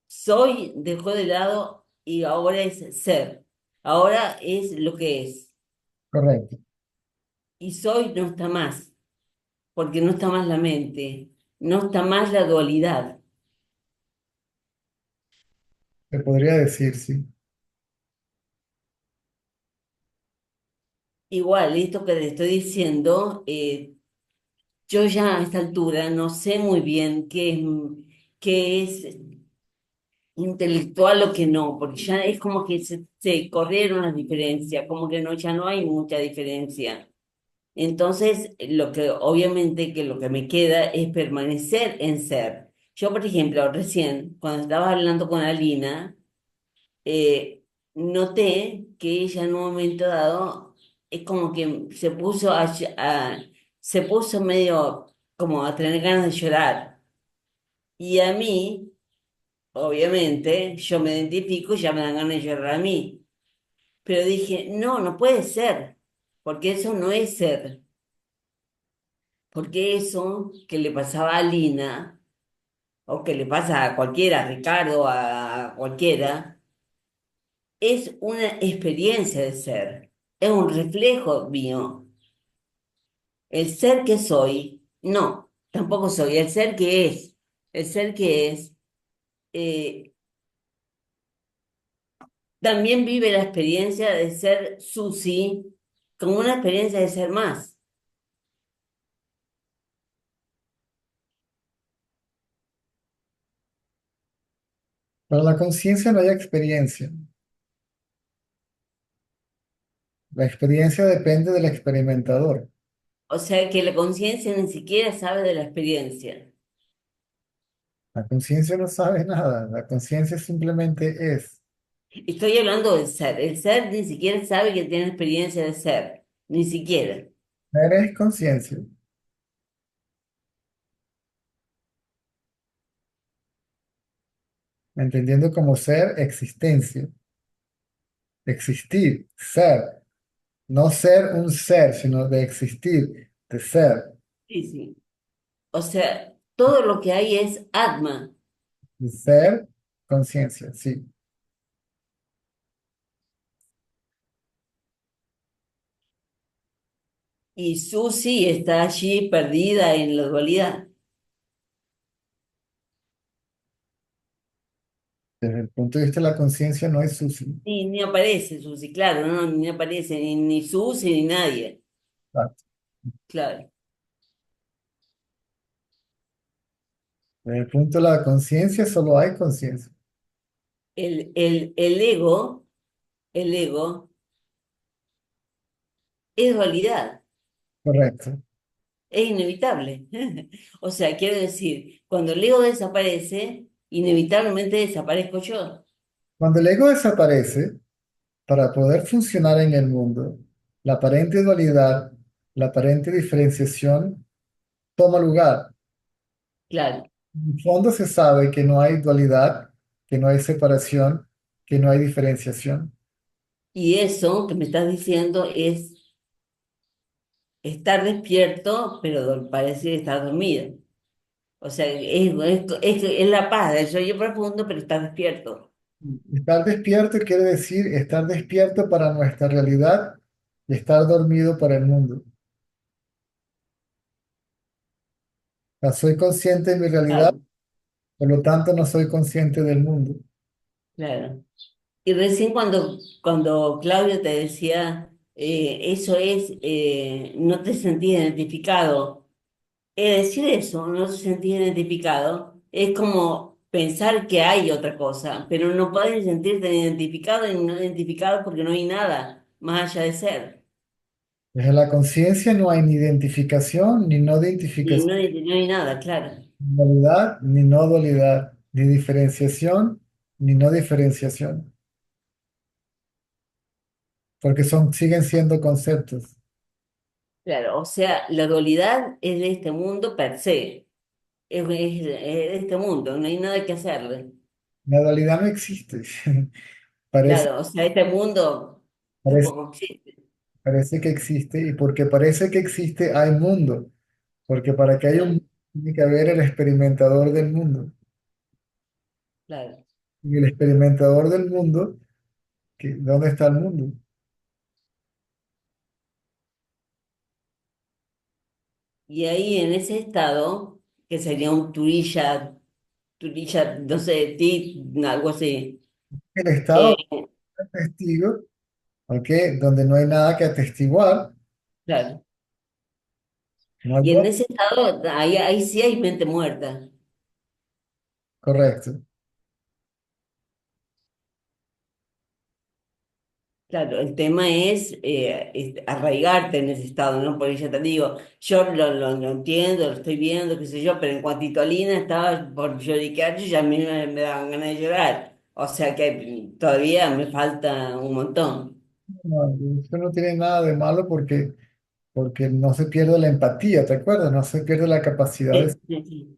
Soy dejó de lado y ahora es ser. Ahora es lo que es. Correcto. Y soy no está más, porque no está más la mente, no está más la dualidad. Se podría decir, sí. Igual, esto que te estoy diciendo, yo ya a esta altura no sé muy bien qué es intelectual o qué no, porque ya es como que se corrieron las diferencias, como que no, ya no hay mucha diferencia. Entonces, lo que obviamente que lo que me queda es permanecer en ser. Yo, por ejemplo, recién, cuando estaba hablando con Alina, noté que ella en un momento dado es como que se puso medio como a tener ganas de llorar. Y a mí, obviamente, yo me identifico y ya me dan ganas de llorar a mí. Pero dije, no, no puede ser, porque eso no es ser. Porque eso que le pasaba a Lina, o que le pasa a cualquiera, a Ricardo, a cualquiera, es una experiencia de ser, es un reflejo mío. El ser que soy, no, tampoco soy, el ser que es, el ser que es, eh, también vive la experiencia de ser Susi como una experiencia de ser más. Para la conciencia no hay experiencia. La experiencia depende del experimentador. O sea que la conciencia ni siquiera sabe de la experiencia. La conciencia no sabe nada. La conciencia simplemente es. Estoy hablando del ser. El ser ni siquiera sabe que tiene experiencia de ser. Ni siquiera. Eres conciencia. Entendiendo como ser existencia. Existir, ser. No ser un ser, sino de existir, de ser. Sí, sí. O sea, todo lo que hay es Atma. De ser, conciencia, sí. Y Susi está allí perdida en la dualidad. Desde el punto de vista de la conciencia no hay sushi. Ni aparece Susi, claro, no, ni aparece ni Susi ni nadie. Exacto. Claro. Desde el punto de la conciencia solo hay conciencia. El el ego es dualidad. Correcto. Es inevitable. O sea, quiero decir, cuando el ego desaparece, inevitablemente desaparezco yo. Cuando el ego desaparece, para poder funcionar en el mundo, la aparente dualidad, la aparente diferenciación toma lugar. Claro. En el fondo se sabe que no hay dualidad, que no hay separación, que no hay diferenciación. Y eso que me estás diciendo es estar despierto, pero parece estar dormido. O sea, es la paz del sueño profundo, pero estás despierto. Estar despierto quiere decir estar despierto para nuestra realidad y estar dormido para el mundo. O sea, soy consciente de mi realidad, Claro, por lo tanto no soy consciente del mundo. claro. Y recién cuando Claudio te decía, eso es, no te sentís identificado. Decir eso, no te sentís identificado, es como pensar que hay otra cosa, pero no puedes sentirte identificado y no identificado porque no hay nada más allá de ser. Desde la conciencia no hay ni identificación, ni no Y identificación, no hay nada, claro, ni dualidad, ni no dualidad, ni diferenciación, ni no diferenciación, porque siguen siendo conceptos. claro. O sea, la dualidad es de este mundo per se, es de este mundo, no hay nada que hacerle. La dualidad no existe. Parece, Claro, o sea, este mundo parece, tampoco existe. parece que existe, y porque parece que existe, hay mundo, porque para que haya un Claro, mundo tiene que haber el experimentador del mundo. claro. Y el experimentador del mundo, ¿dónde está el mundo? Y ahí en ese estado, que sería un turilla, no sé, algo así. El Eh, estado de testigo, ¿ok? Donde no hay nada que atestiguar, claro. no hay Y en por- ese estado, ahí sí hay mente muerta. correcto. Claro, el tema es arraigarte en ese estado, ¿no? Porque ya te digo, yo lo entiendo, lo estoy viendo, qué sé yo, pero en cuantito a Lina estaba por lloriquear, yo ya a mí me daban ganas de llorar. O sea que todavía me falta un montón. No, eso no tiene nada de malo porque no se pierde la empatía, ¿te acuerdas? No se pierde la capacidad de... Sí, sí, sí,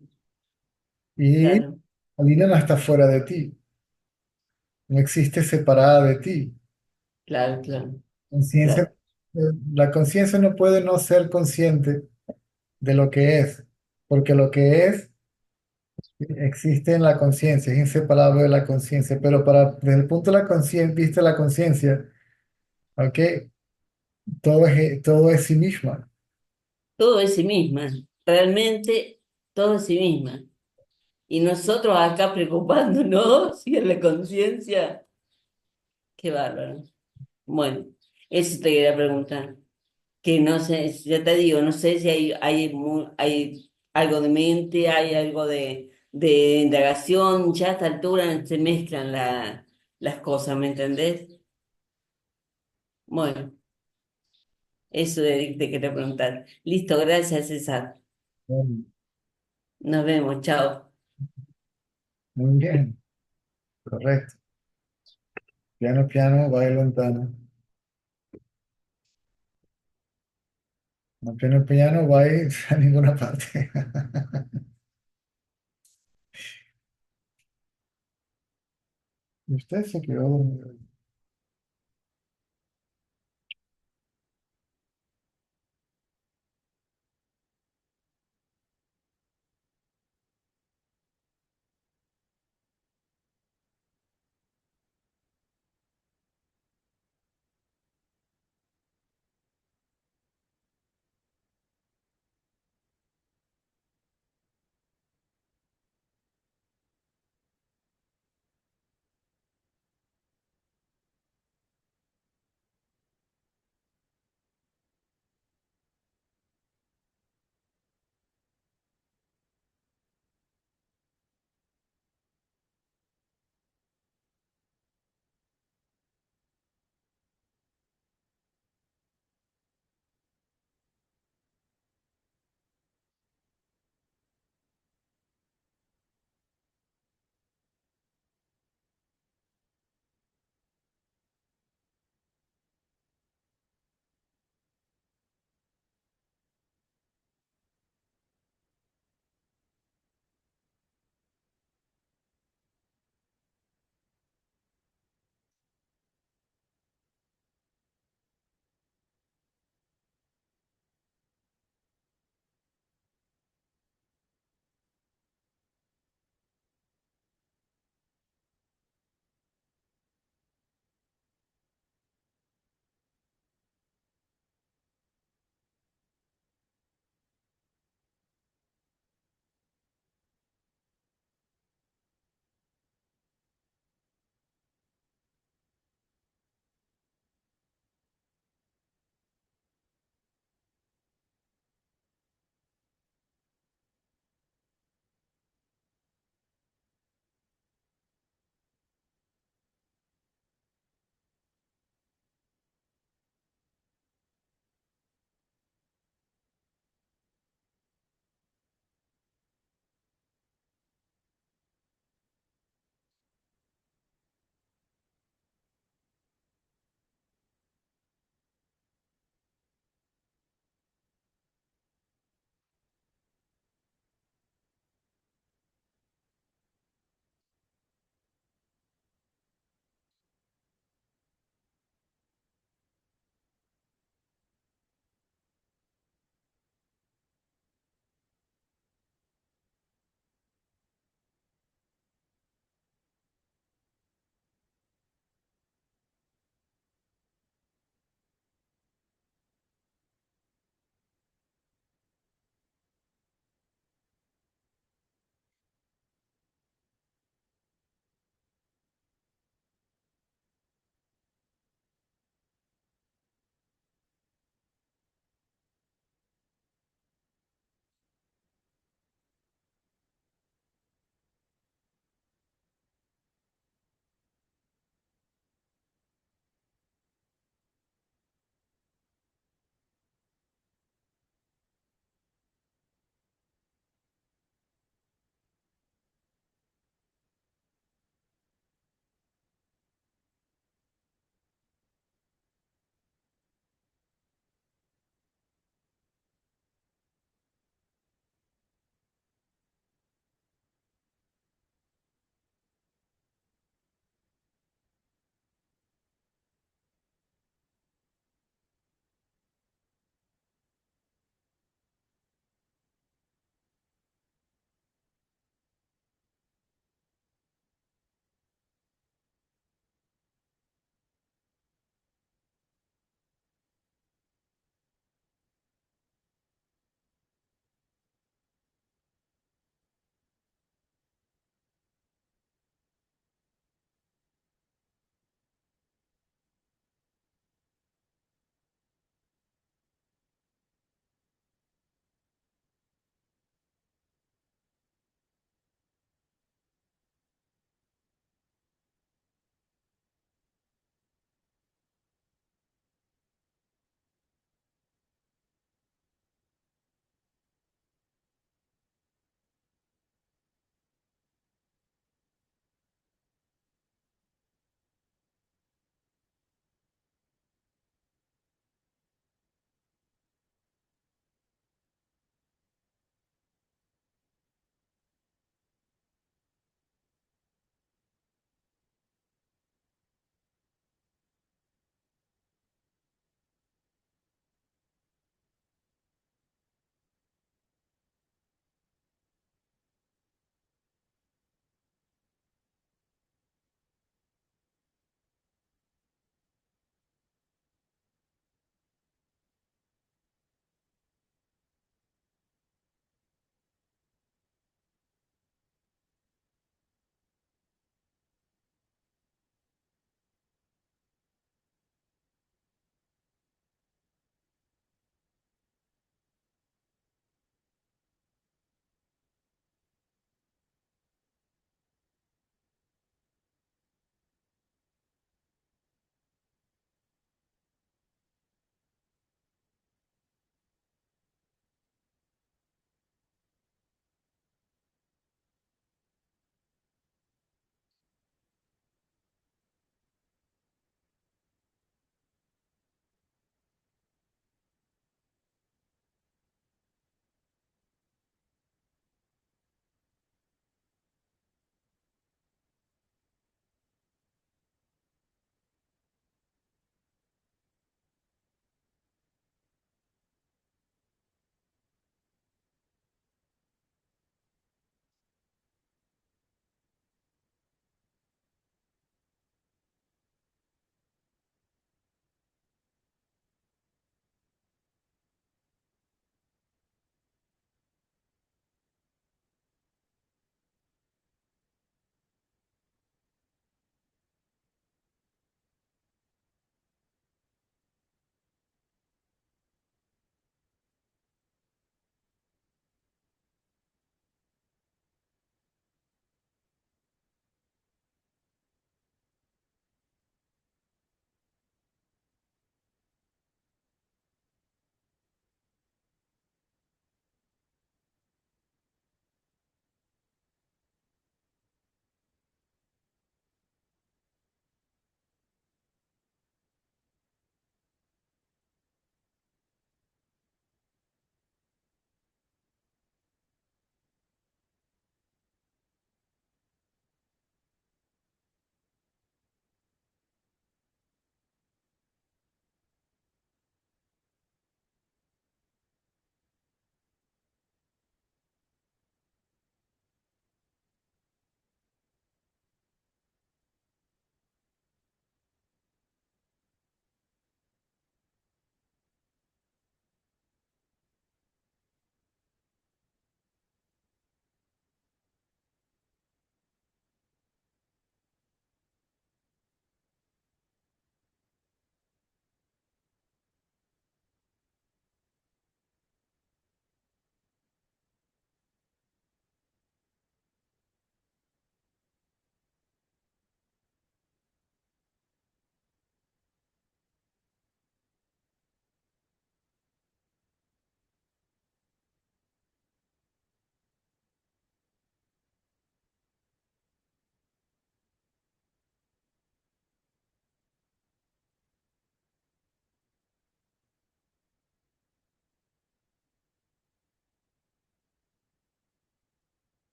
Y claro, Alina no está fuera de ti, no existe separada de ti. claro, claro, Conciencia, claro. la conciencia no puede no ser consciente de lo que es, porque lo que es existe en la conciencia, es inseparable de la conciencia, pero desde el punto de la conciencia, viste la conciencia, ¿ok? Todo es sí misma, Todo es sí misma, realmente todo es sí misma. Y nosotros acá preocupándonos y en la conciencia, qué bárbaro. Bueno, eso te quería preguntar. Que no sé, ya te digo, no sé si hay algo de mente, hay algo de indagación, ya a esta altura se mezclan las cosas, ¿me entendés? Bueno, eso te quería preguntar. Listo, gracias, César. bueno, Nos vemos, chao. muy bien, correcto. Piano, piano, bailo ventana. No, piano, piano, va a ninguna parte. Y usted se quedó dormido.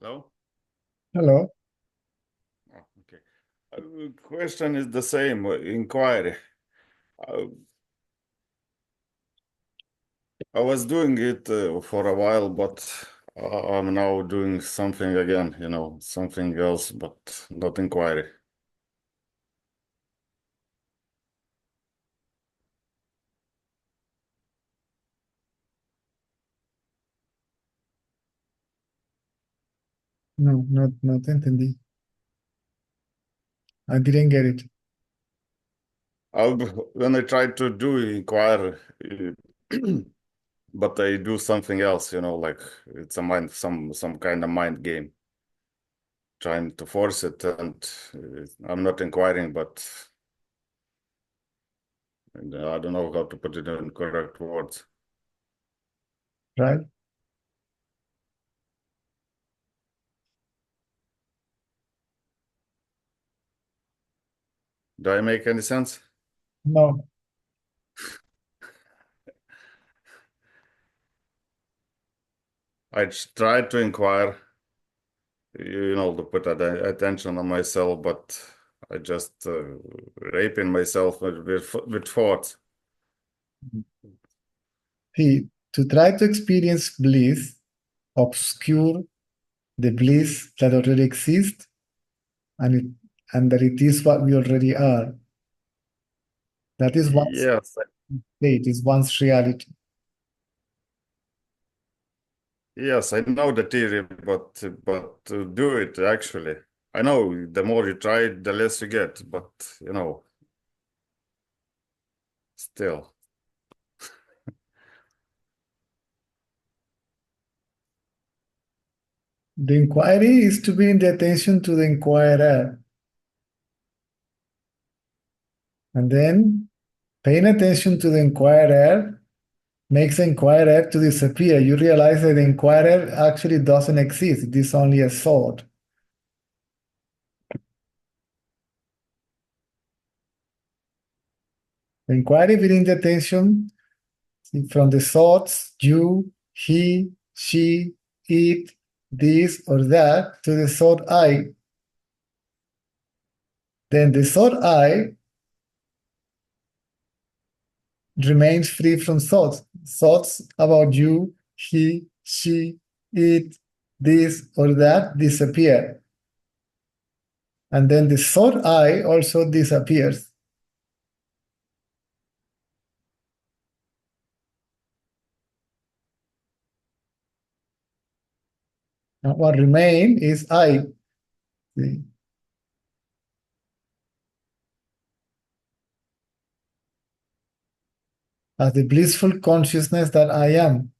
Hello? Hello. Oh, okay. Question is the same, inquiry. I was doing it for a while, but I'm now doing something again, something else, but not inquiry. No, no te entendí. I didn't get it. When I try to do inquiry, but I do something else, like it's a mind, some kind of mind game, trying to force it, and I'm not inquiring, but I don't know how to put it in correct words. Right? Do I make any sense? No. I try to inquire, to put attention on myself, but I just raping myself with thoughts. See, to try to experience bliss, obscure the bliss that already exists and that it is what we already are. That is one's Yes, state, is one's reality. yes, I know the theory, but to do it actually, I know the more you try, the less you get, but still. The inquiry is to bring the attention to the inquirer. And then paying attention to the inquirer makes the inquirer to disappear. You realize that the inquirer actually doesn't exist. It is only a thought. The inquiry brings the attention from the thoughts, you, he, she, it, this or that, to the thought I. Then the thought I remains free from thoughts. Thoughts about you, he, she, it, this or that disappear. And then the thought I also disappears. And what remains is I. See? As the blissful consciousness that I am.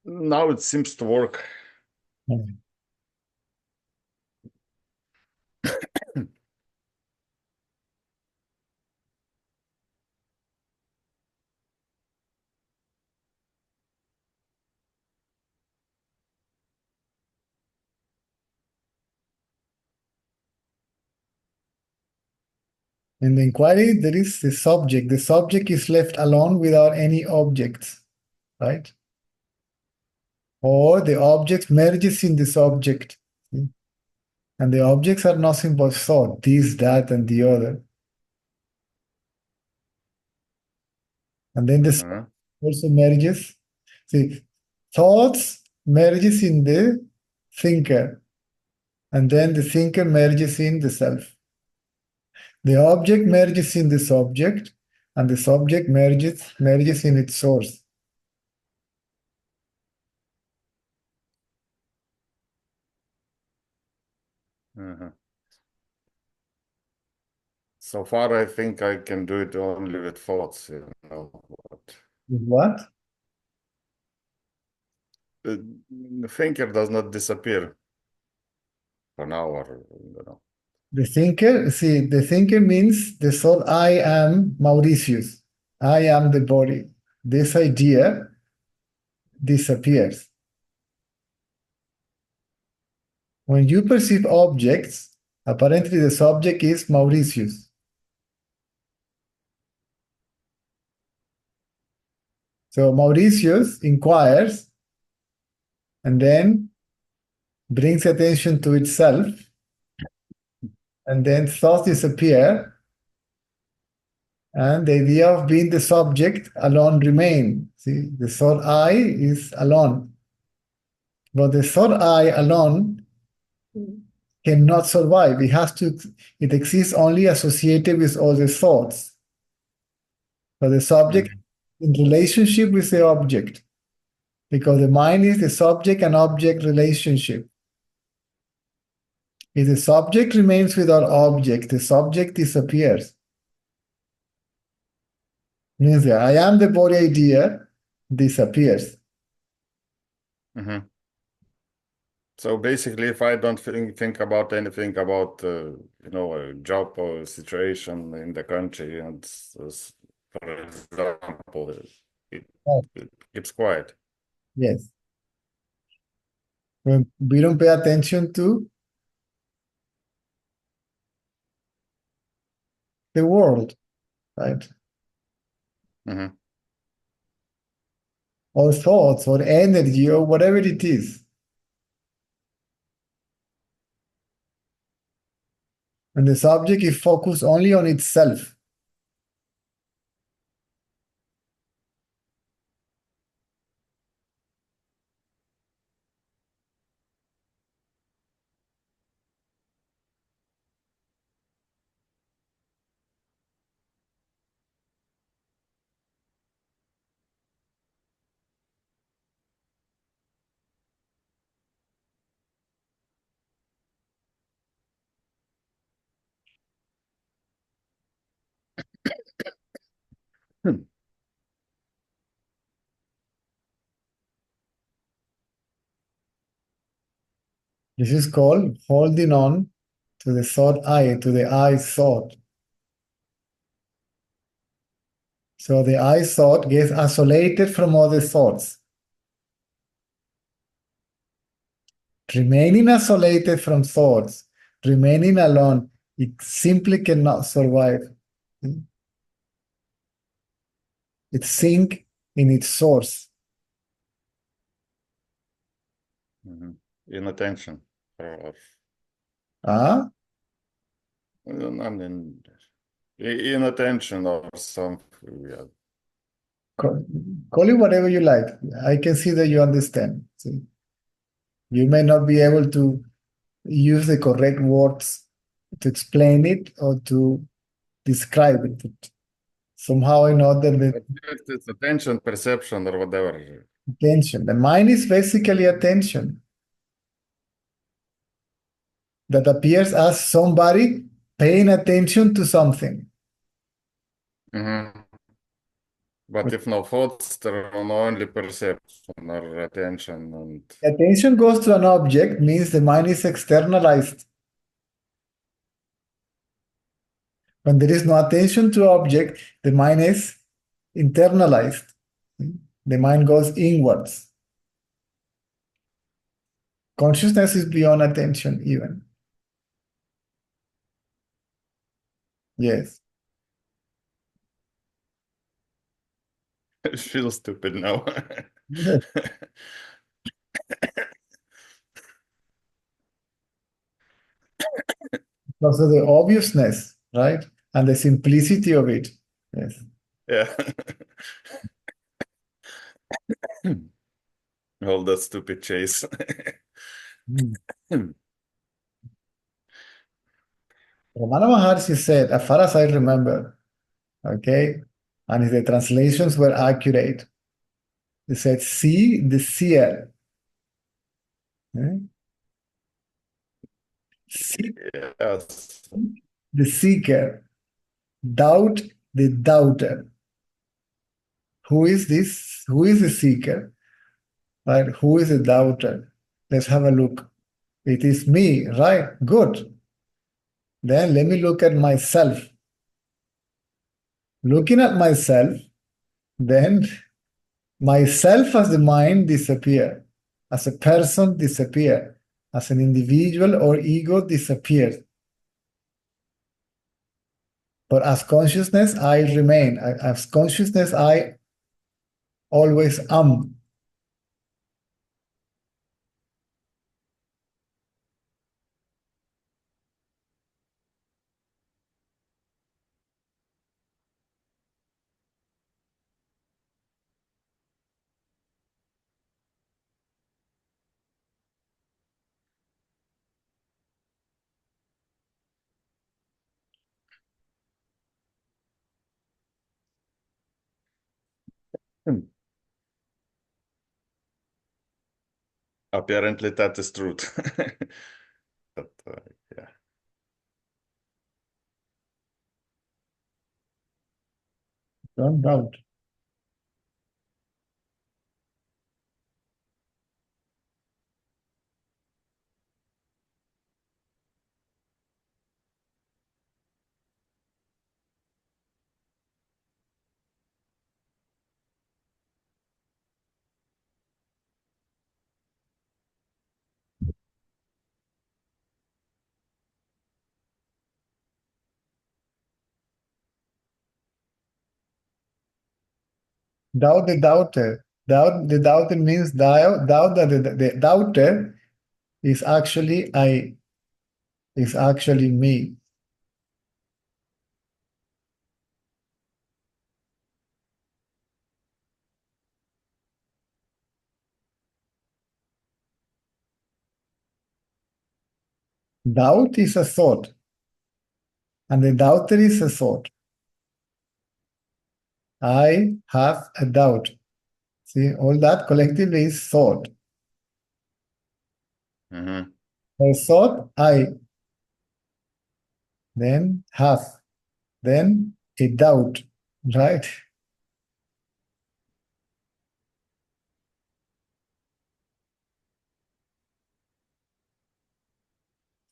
Now it seems to work. Mm. In the inquiry, there is the subject. The subject is left alone without any objects, right? Or the object merges in the subject. See? And the objects are nothing but thought, this, that, and the other. And then this Uh-huh. also merges. See, thoughts merges in the thinker. And then the thinker merges in the self. The object merges in the subject, and the subject merges in its source. Uh-huh. So far, I think I can do it only with thoughts, you know. But What? the thinker does not disappear for now, or you know. The thinker, see, the thinker means the thought, I am Mauritius. I am the body. This idea disappears. When you perceive objects, apparently the subject is Mauritius. So Mauritius inquires and then brings attention to itself, and then thoughts disappear, and the idea of being the subject alone remain. See, the thought I is alone. But the thought I alone cannot survive. It exists only associated with other thoughts. But the subject in relationship with the object, because the mind is the subject and object relationship. If the subject remains without object, the subject disappears. Means that I am the body idea disappears. Mhm. So basically, if I don't think about anything about, you know, a job or situation in the country, and for example, it keeps quiet. Yes. When we don't pay attention to the world, right? Mhm. Or thoughts or energy or whatever it is. And the subject is focused only on itself. This is called holding on to the thought I, to the I thought. So the I thought gets isolated from other thoughts. Remaining isolated from thoughts, remaining alone, it simply cannot survive. It sinks in its source. Mhm. Inattention. Or, Ah, I mean, inattention or something. Yeah. call it whatever you like. I can see that you understand. See? You may not be able to use the correct words to explain it or to describe it. But somehow I know that the It's attention, perception, or whatever. attention, the mind is basically attention that appears as somebody paying attention to something. Mhm. But if no thoughts, there are no only perception or attention and Attention goes to an object means the mind is externalized. When there is no attention to object, the mind is internalized. The mind goes inwards. Consciousness is beyond attention even. Yes. I feel stupid now. Because of the obviousness, right? And the simplicity of it. Yes. Yeah. All that stupid chase. Ramana Maharshi said, as far as I remember, okay, and if the translations were accurate, he said, see the seer. See Yes. the seeker. Doubt the doubter. Who is this? Who is the seeker? Right? Who is the doubter? Let's have a look. It is me, right? Good. Then let me look at myself. Looking at myself, then myself as the mind disappear, as a person disappear, as an individual or ego disappears. But as consciousness, I remain. As consciousness, I always am. Apparently that is truth. But, yeah. Don't doubt. Doubt the doubter. Doubt the doubter means doubt that the doubter is actually I, is actually me. Doubt is a thought, and the doubter is a thought. I have a doubt. See, all that collectively is thought. Mhm. A thought, I, then have, then a doubt, right?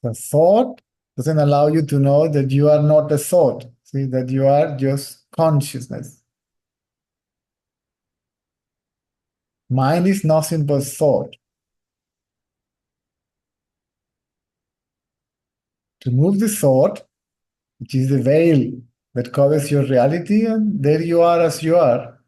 The thought doesn't allow you to know that you are not a thought. See, that you are just consciousness. Mind is nothing but thought. To move the thought, which is the veil that covers your reality, and there you are as you are.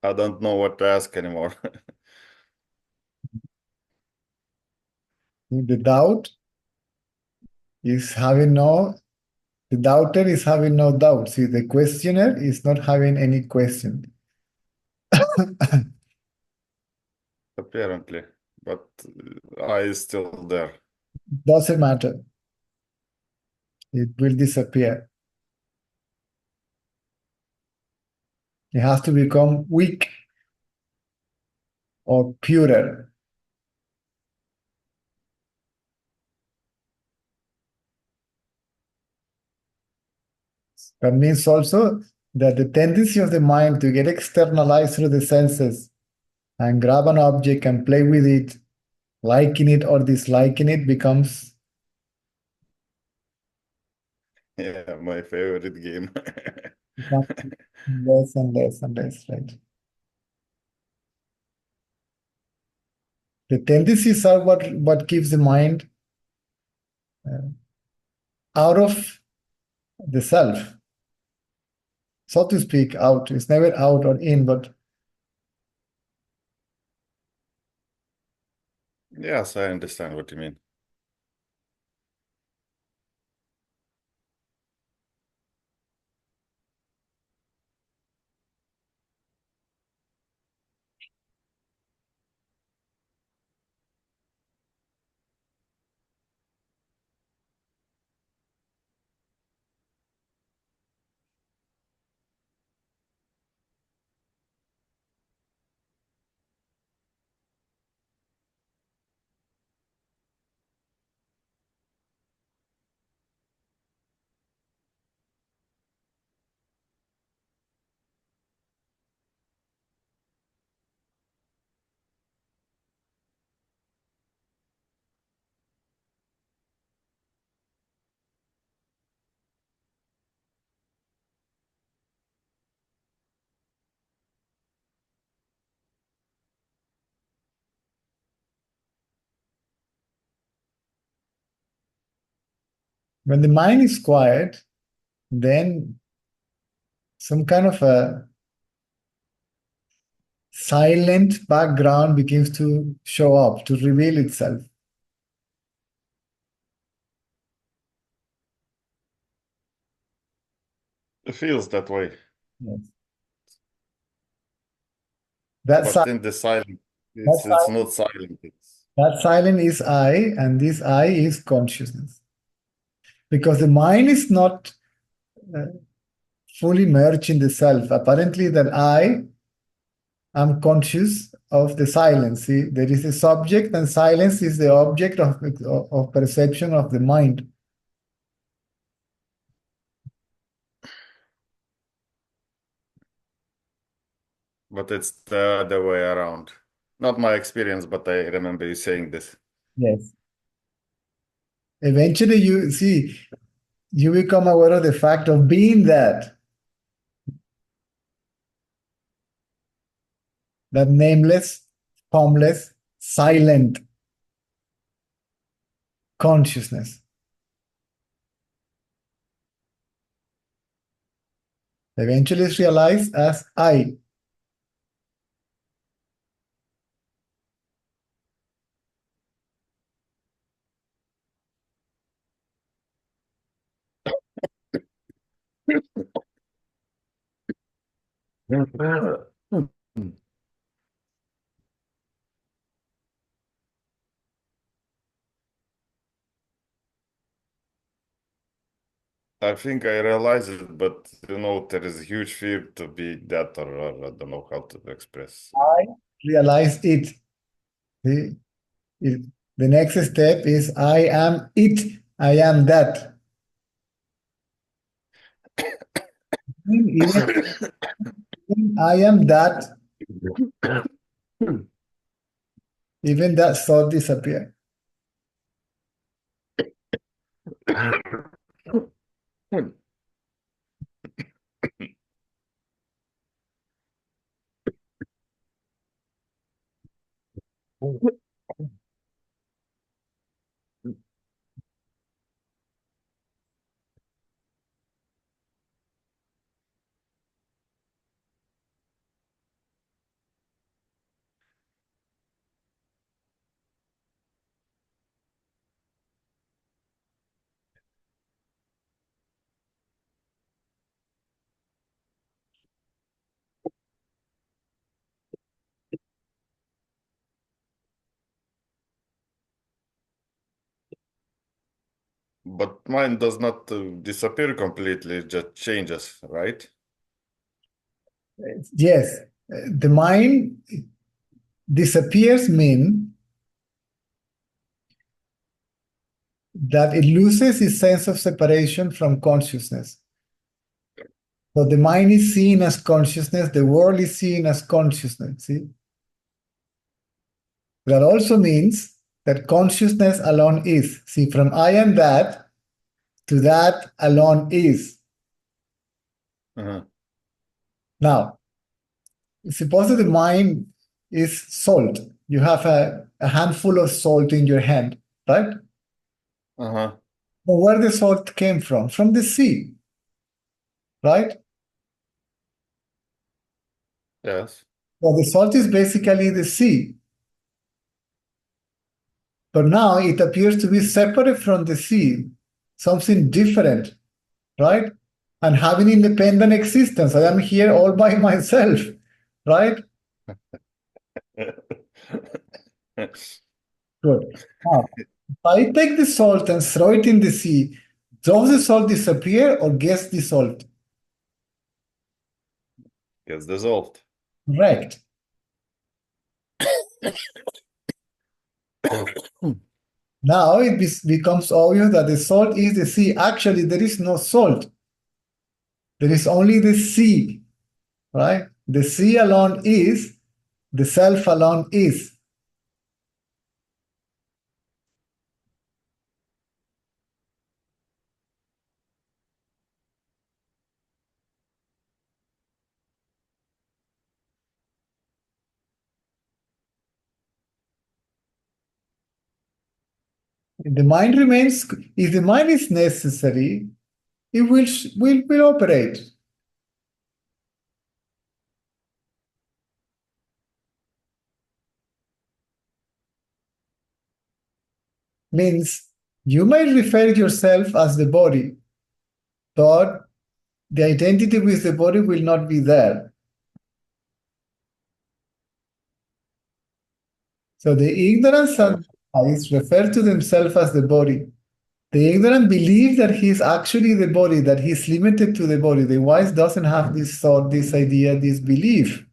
I don't know what to ask anymore. The doubt is having no, the doubter is having no doubt. See, the questioner is not having any question. Apparently, but I is still there. Doesn't matter. It will disappear. It has to become weak or purer. That means also that the tendency of the mind to get externalized through the senses and grab an object and play with it, liking it or disliking it, becomes Yeah, my favorite game. less and less and less, right? The tendencies are what keeps the mind out of the self, so to speak, out. It's never out or in, but Yes, I understand what you mean. when the mind is quiet, then some kind of a silent background begins to show up, to reveal itself. It feels that way. Yes. But in the silent, it's not silent. That silent is I, and this I is consciousness. Because the mind is not fully merged in the self. Apparently, that I am conscious of the silence. See, there is a subject, and silence is the object of perception of the mind. But it's the other way around. Not my experience, but I remember you saying this. Yes. Eventually, you become aware of the fact of being that nameless, formless, silent consciousness. Eventually, it's realized as I. I think I realize it, but there is a huge fear to be that, or I don't know how to express. I realize it. The, the next step is I am it. I am that. even I am that, even that thought disappear. But mind does not disappear completely, it just changes, right? Yes, the mind disappears mean that it loses its sense of separation from consciousness. So the mind is seen as consciousness, the world is seen as consciousness, see? That also means that consciousness alone is. See, from I am that to that alone is. Now, suppose that the mind is salt. You have a handful of salt in your hand, right? But where the salt came from? From the sea, right? Yes. Well, the salt is basically the sea. But now it appears to be separate from the sea, something different, right? And having independent existence. I am here all by myself, right? Good. Now, if I take the salt and throw it in the sea, does the salt disappear or gets dissolved? Gets dissolved. Correct. Now it becomes obvious that the salt is the sea. Actually, there is no salt. There is only the sea, right? The sea alone is, the self alone is. If the mind remains, if the mind is necessary, it will operate. Means you might refer yourself as the body, but the identity with the body will not be there. So the ignorance and wise refer to themselves as the body. The ignorant believes that he is actually the body, that he is limited to the body. The wise doesn't have this thought, this idea, this belief.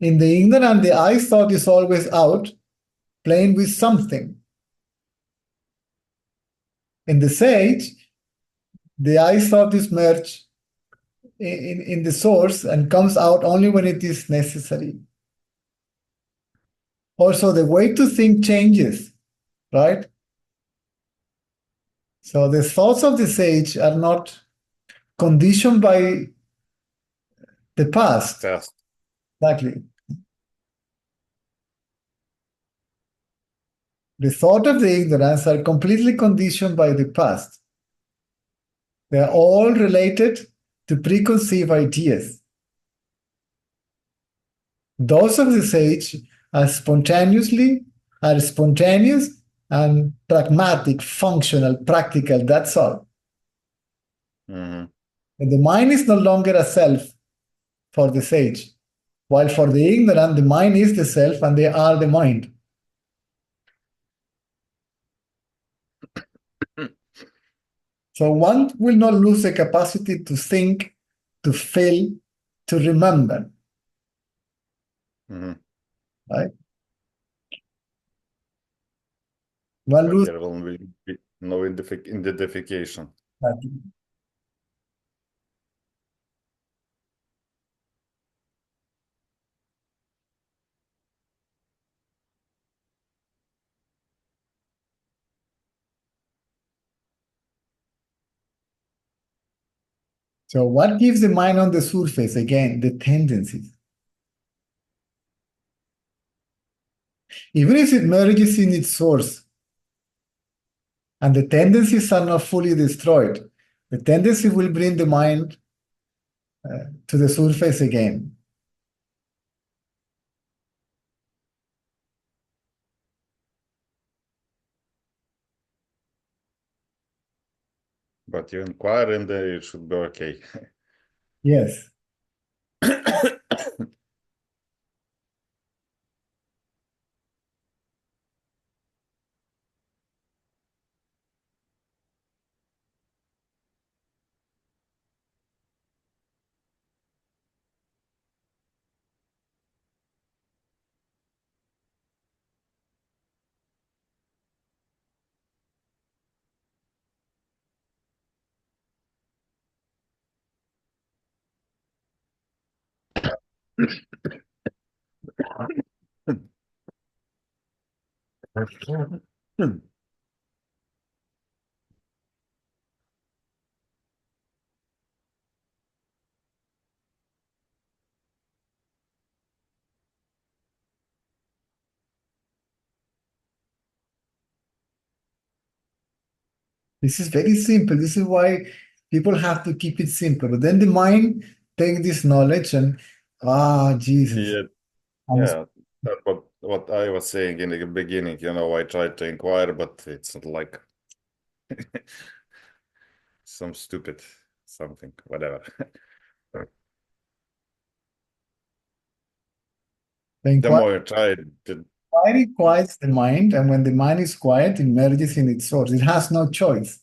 In the ignorant, the I thought is always out, playing with something. In the sage, the I thought is merged in the source and comes out only when it is necessary. Also, the way to think changes, right? So the thoughts of the sage are not conditioned by the past. Yes. Exactly. The thought of the ignorance are completely conditioned by the past. They are all related to preconceived ideas. Those of the sage are spontaneous and pragmatic, functional, practical, that's all. And the mind is no longer a self for the sage, while for the ignorant, the mind is the self and they are the mind. So one will not lose the capacity to think, to feel, to remember. Right? One But loses. there will be no identification. So what gives the mind on the surface? Again, the tendencies. Even if it merges in its source, and the tendencies are not fully destroyed, the tendency will bring the mind to the surface again. But you inquire and it should be okay. Yes. This is very simple. This is why people have to keep it simple. But then the mind takes this knowledge and, Jesus. Yeah, yeah, that's what I was saying in the beginning. I tried to inquire, but it's not like some stupid something, whatever. The more you try, the Inquiry quiets the mind, and when the mind is quiet, it merges in its source. It has no choice.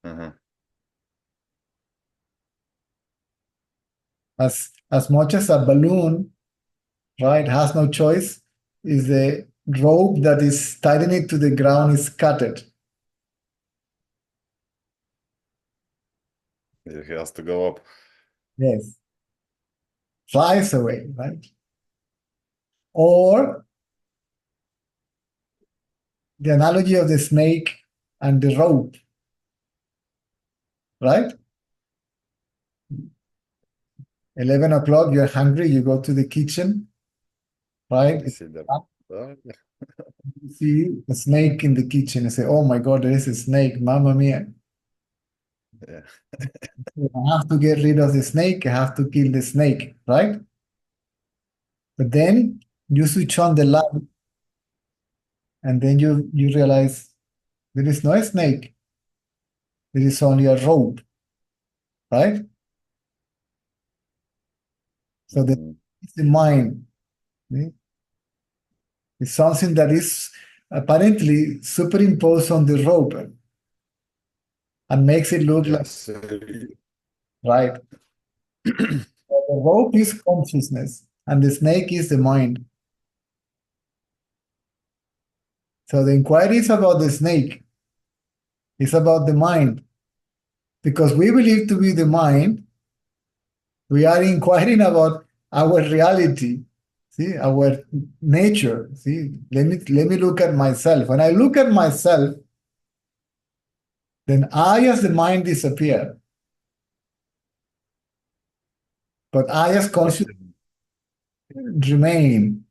Mhm. As much as a balloon, right, has no choice, is the rope that is tying it to the ground is cutted. It has to go up. Yes. Flies away, right? Or the analogy of the snake and the rope, right? 11 o'clock, you're hungry, you go to the kitchen, right? You see the You see a snake in the kitchen and say, oh my God, there is a snake, mamma mia. yeah. I have to get rid of the snake, I have to kill the snake, right? But then you switch on the light and then you realize there is no snake, there is only a rope, right? So Mhm. the mind. Okay? It's something that is apparently superimposed on the rope and makes it look like, Yes. right? The rope is consciousness and the snake is the mind. So the inquiry is about the snake. It's about the mind. Because we believe to be the mind, we are inquiring about our reality, see, our nature. See, let me look at myself. When I look at myself, then I as the mind disappear. But I as conscious remain.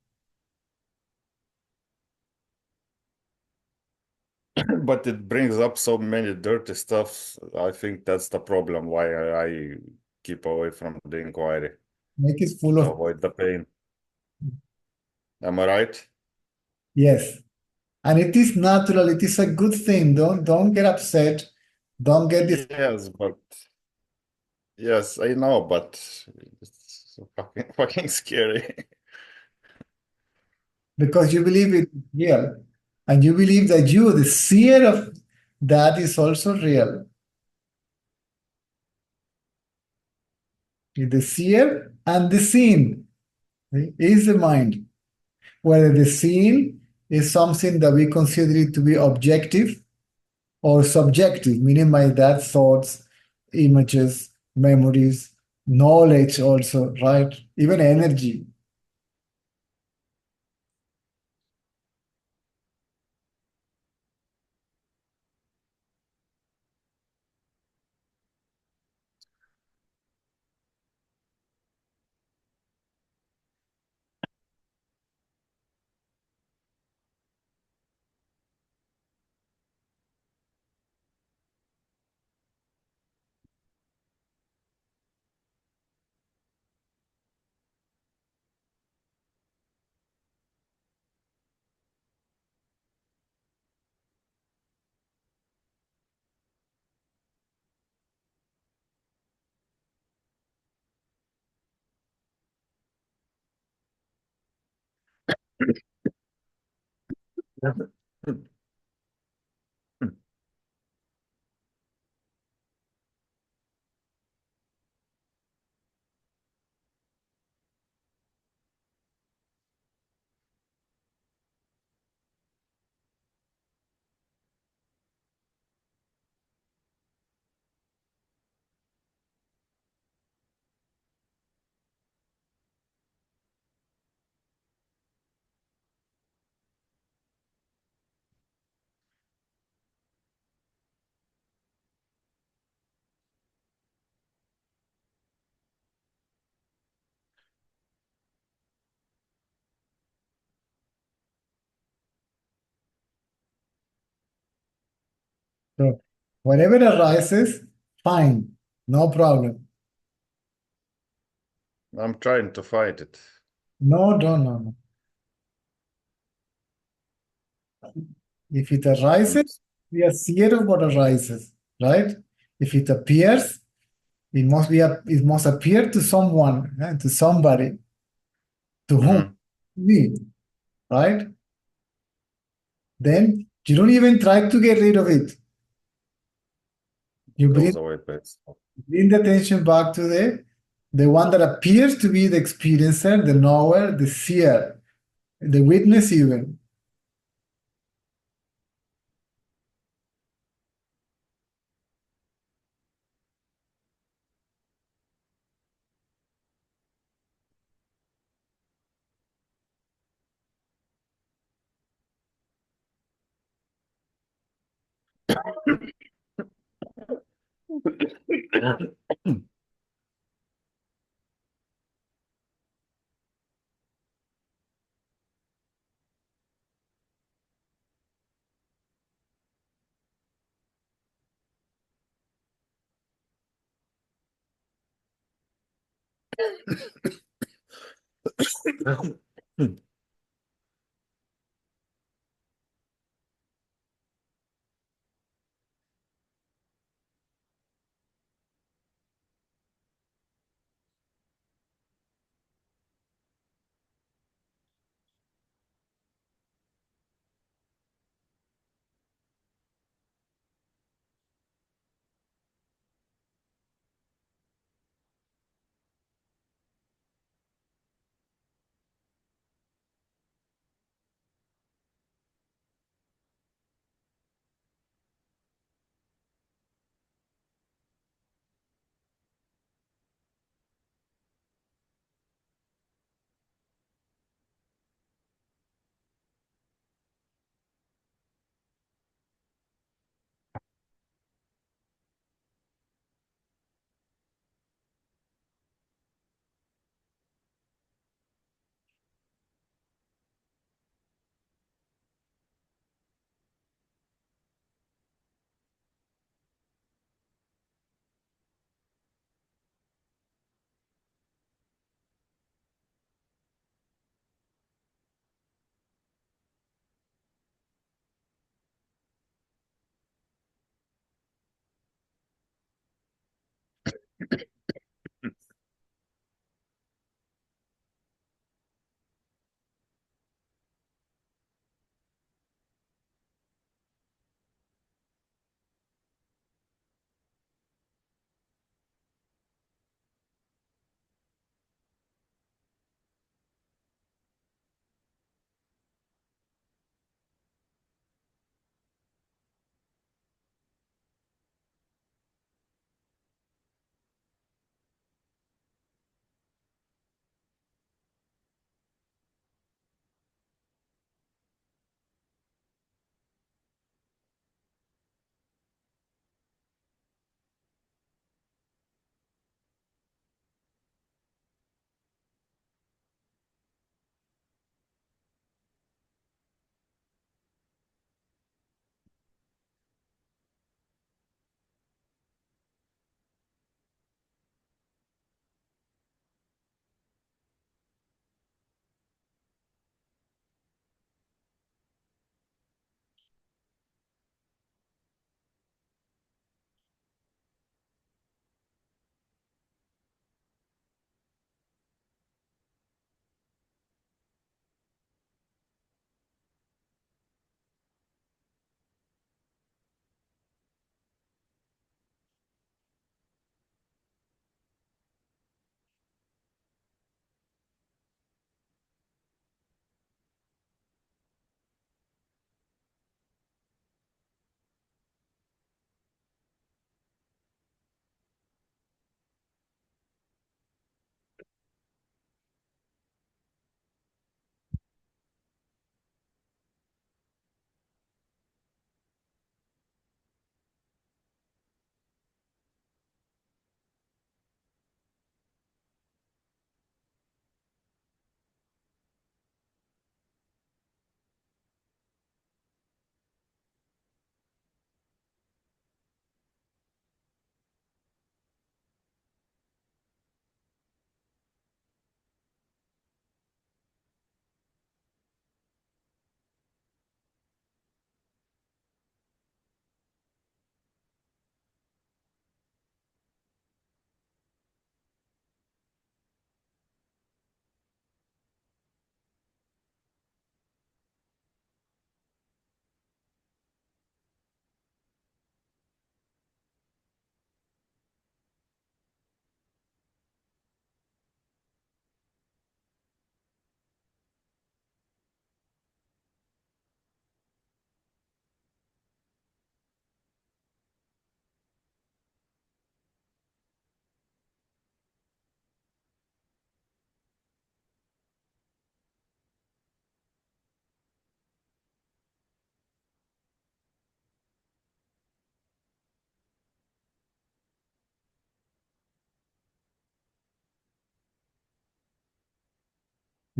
But it brings up so many dirty stuff. I think that's the problem why I keep away from the inquiry Make it full to of, avoid the pain. Am I right? yes. And it is natural, it is a good thing. Don't get upset. Don't get this Yes, I know, but it's so fucking scary. because you believe it is real. And you believe that you, the seer of that, is also real. The seer and the seen is the mind. Whether the seen is something that we consider it to be objective or subjective, meaning by that thoughts, images, memories, knowledge also, right? Even energy. So whatever arises, fine, no problem. I'm trying to fight it. No, no, no, no. If it arises, we are aware of what arises, right? If it appears, it must appear to someone, to somebody, to whom? Me, right? Then you don't even try to get rid of it. You Goes away by itself. bring the attention back to the one that appears to be the experiencer, the knower, the seer, the witness even.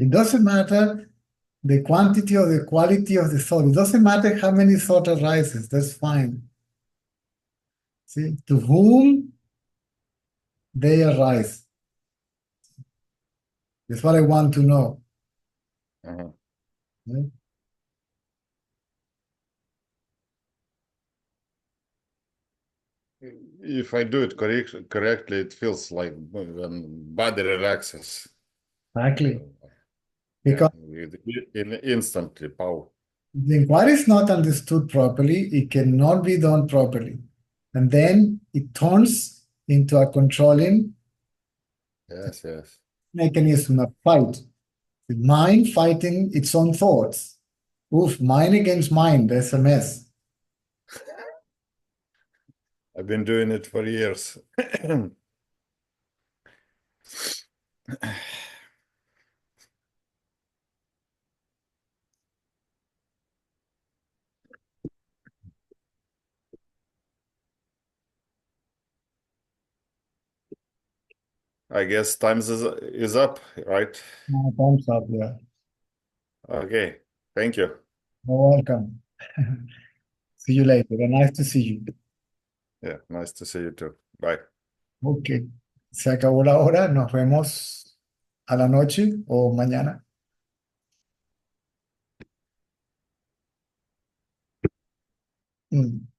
It doesn't matter the quantity or the quality of the thought. It doesn't matter how many thought arises. That's fine. See, to whom they arise. That's what I want to know. Uh-huh. Yeah. If I do it correctly, it feels like when body relaxes. Exactly. Yeah, Because instantly power. the inquiry is not understood properly, it cannot be done properly. And then it turns into a controlling Yes, yes. mechanism of fight. The mind fighting its own thoughts. Oof, mind against mind, that's a mess. I've been doing it for years. I guess time is up, right? Thumbs up, yeah. Okay, thank you. You're welcome. See you later. Nice to see you. Yeah, nice to see you too. Bye. Ok. Se acabó la hora. Nos vemos a la noche o mañana. Mm.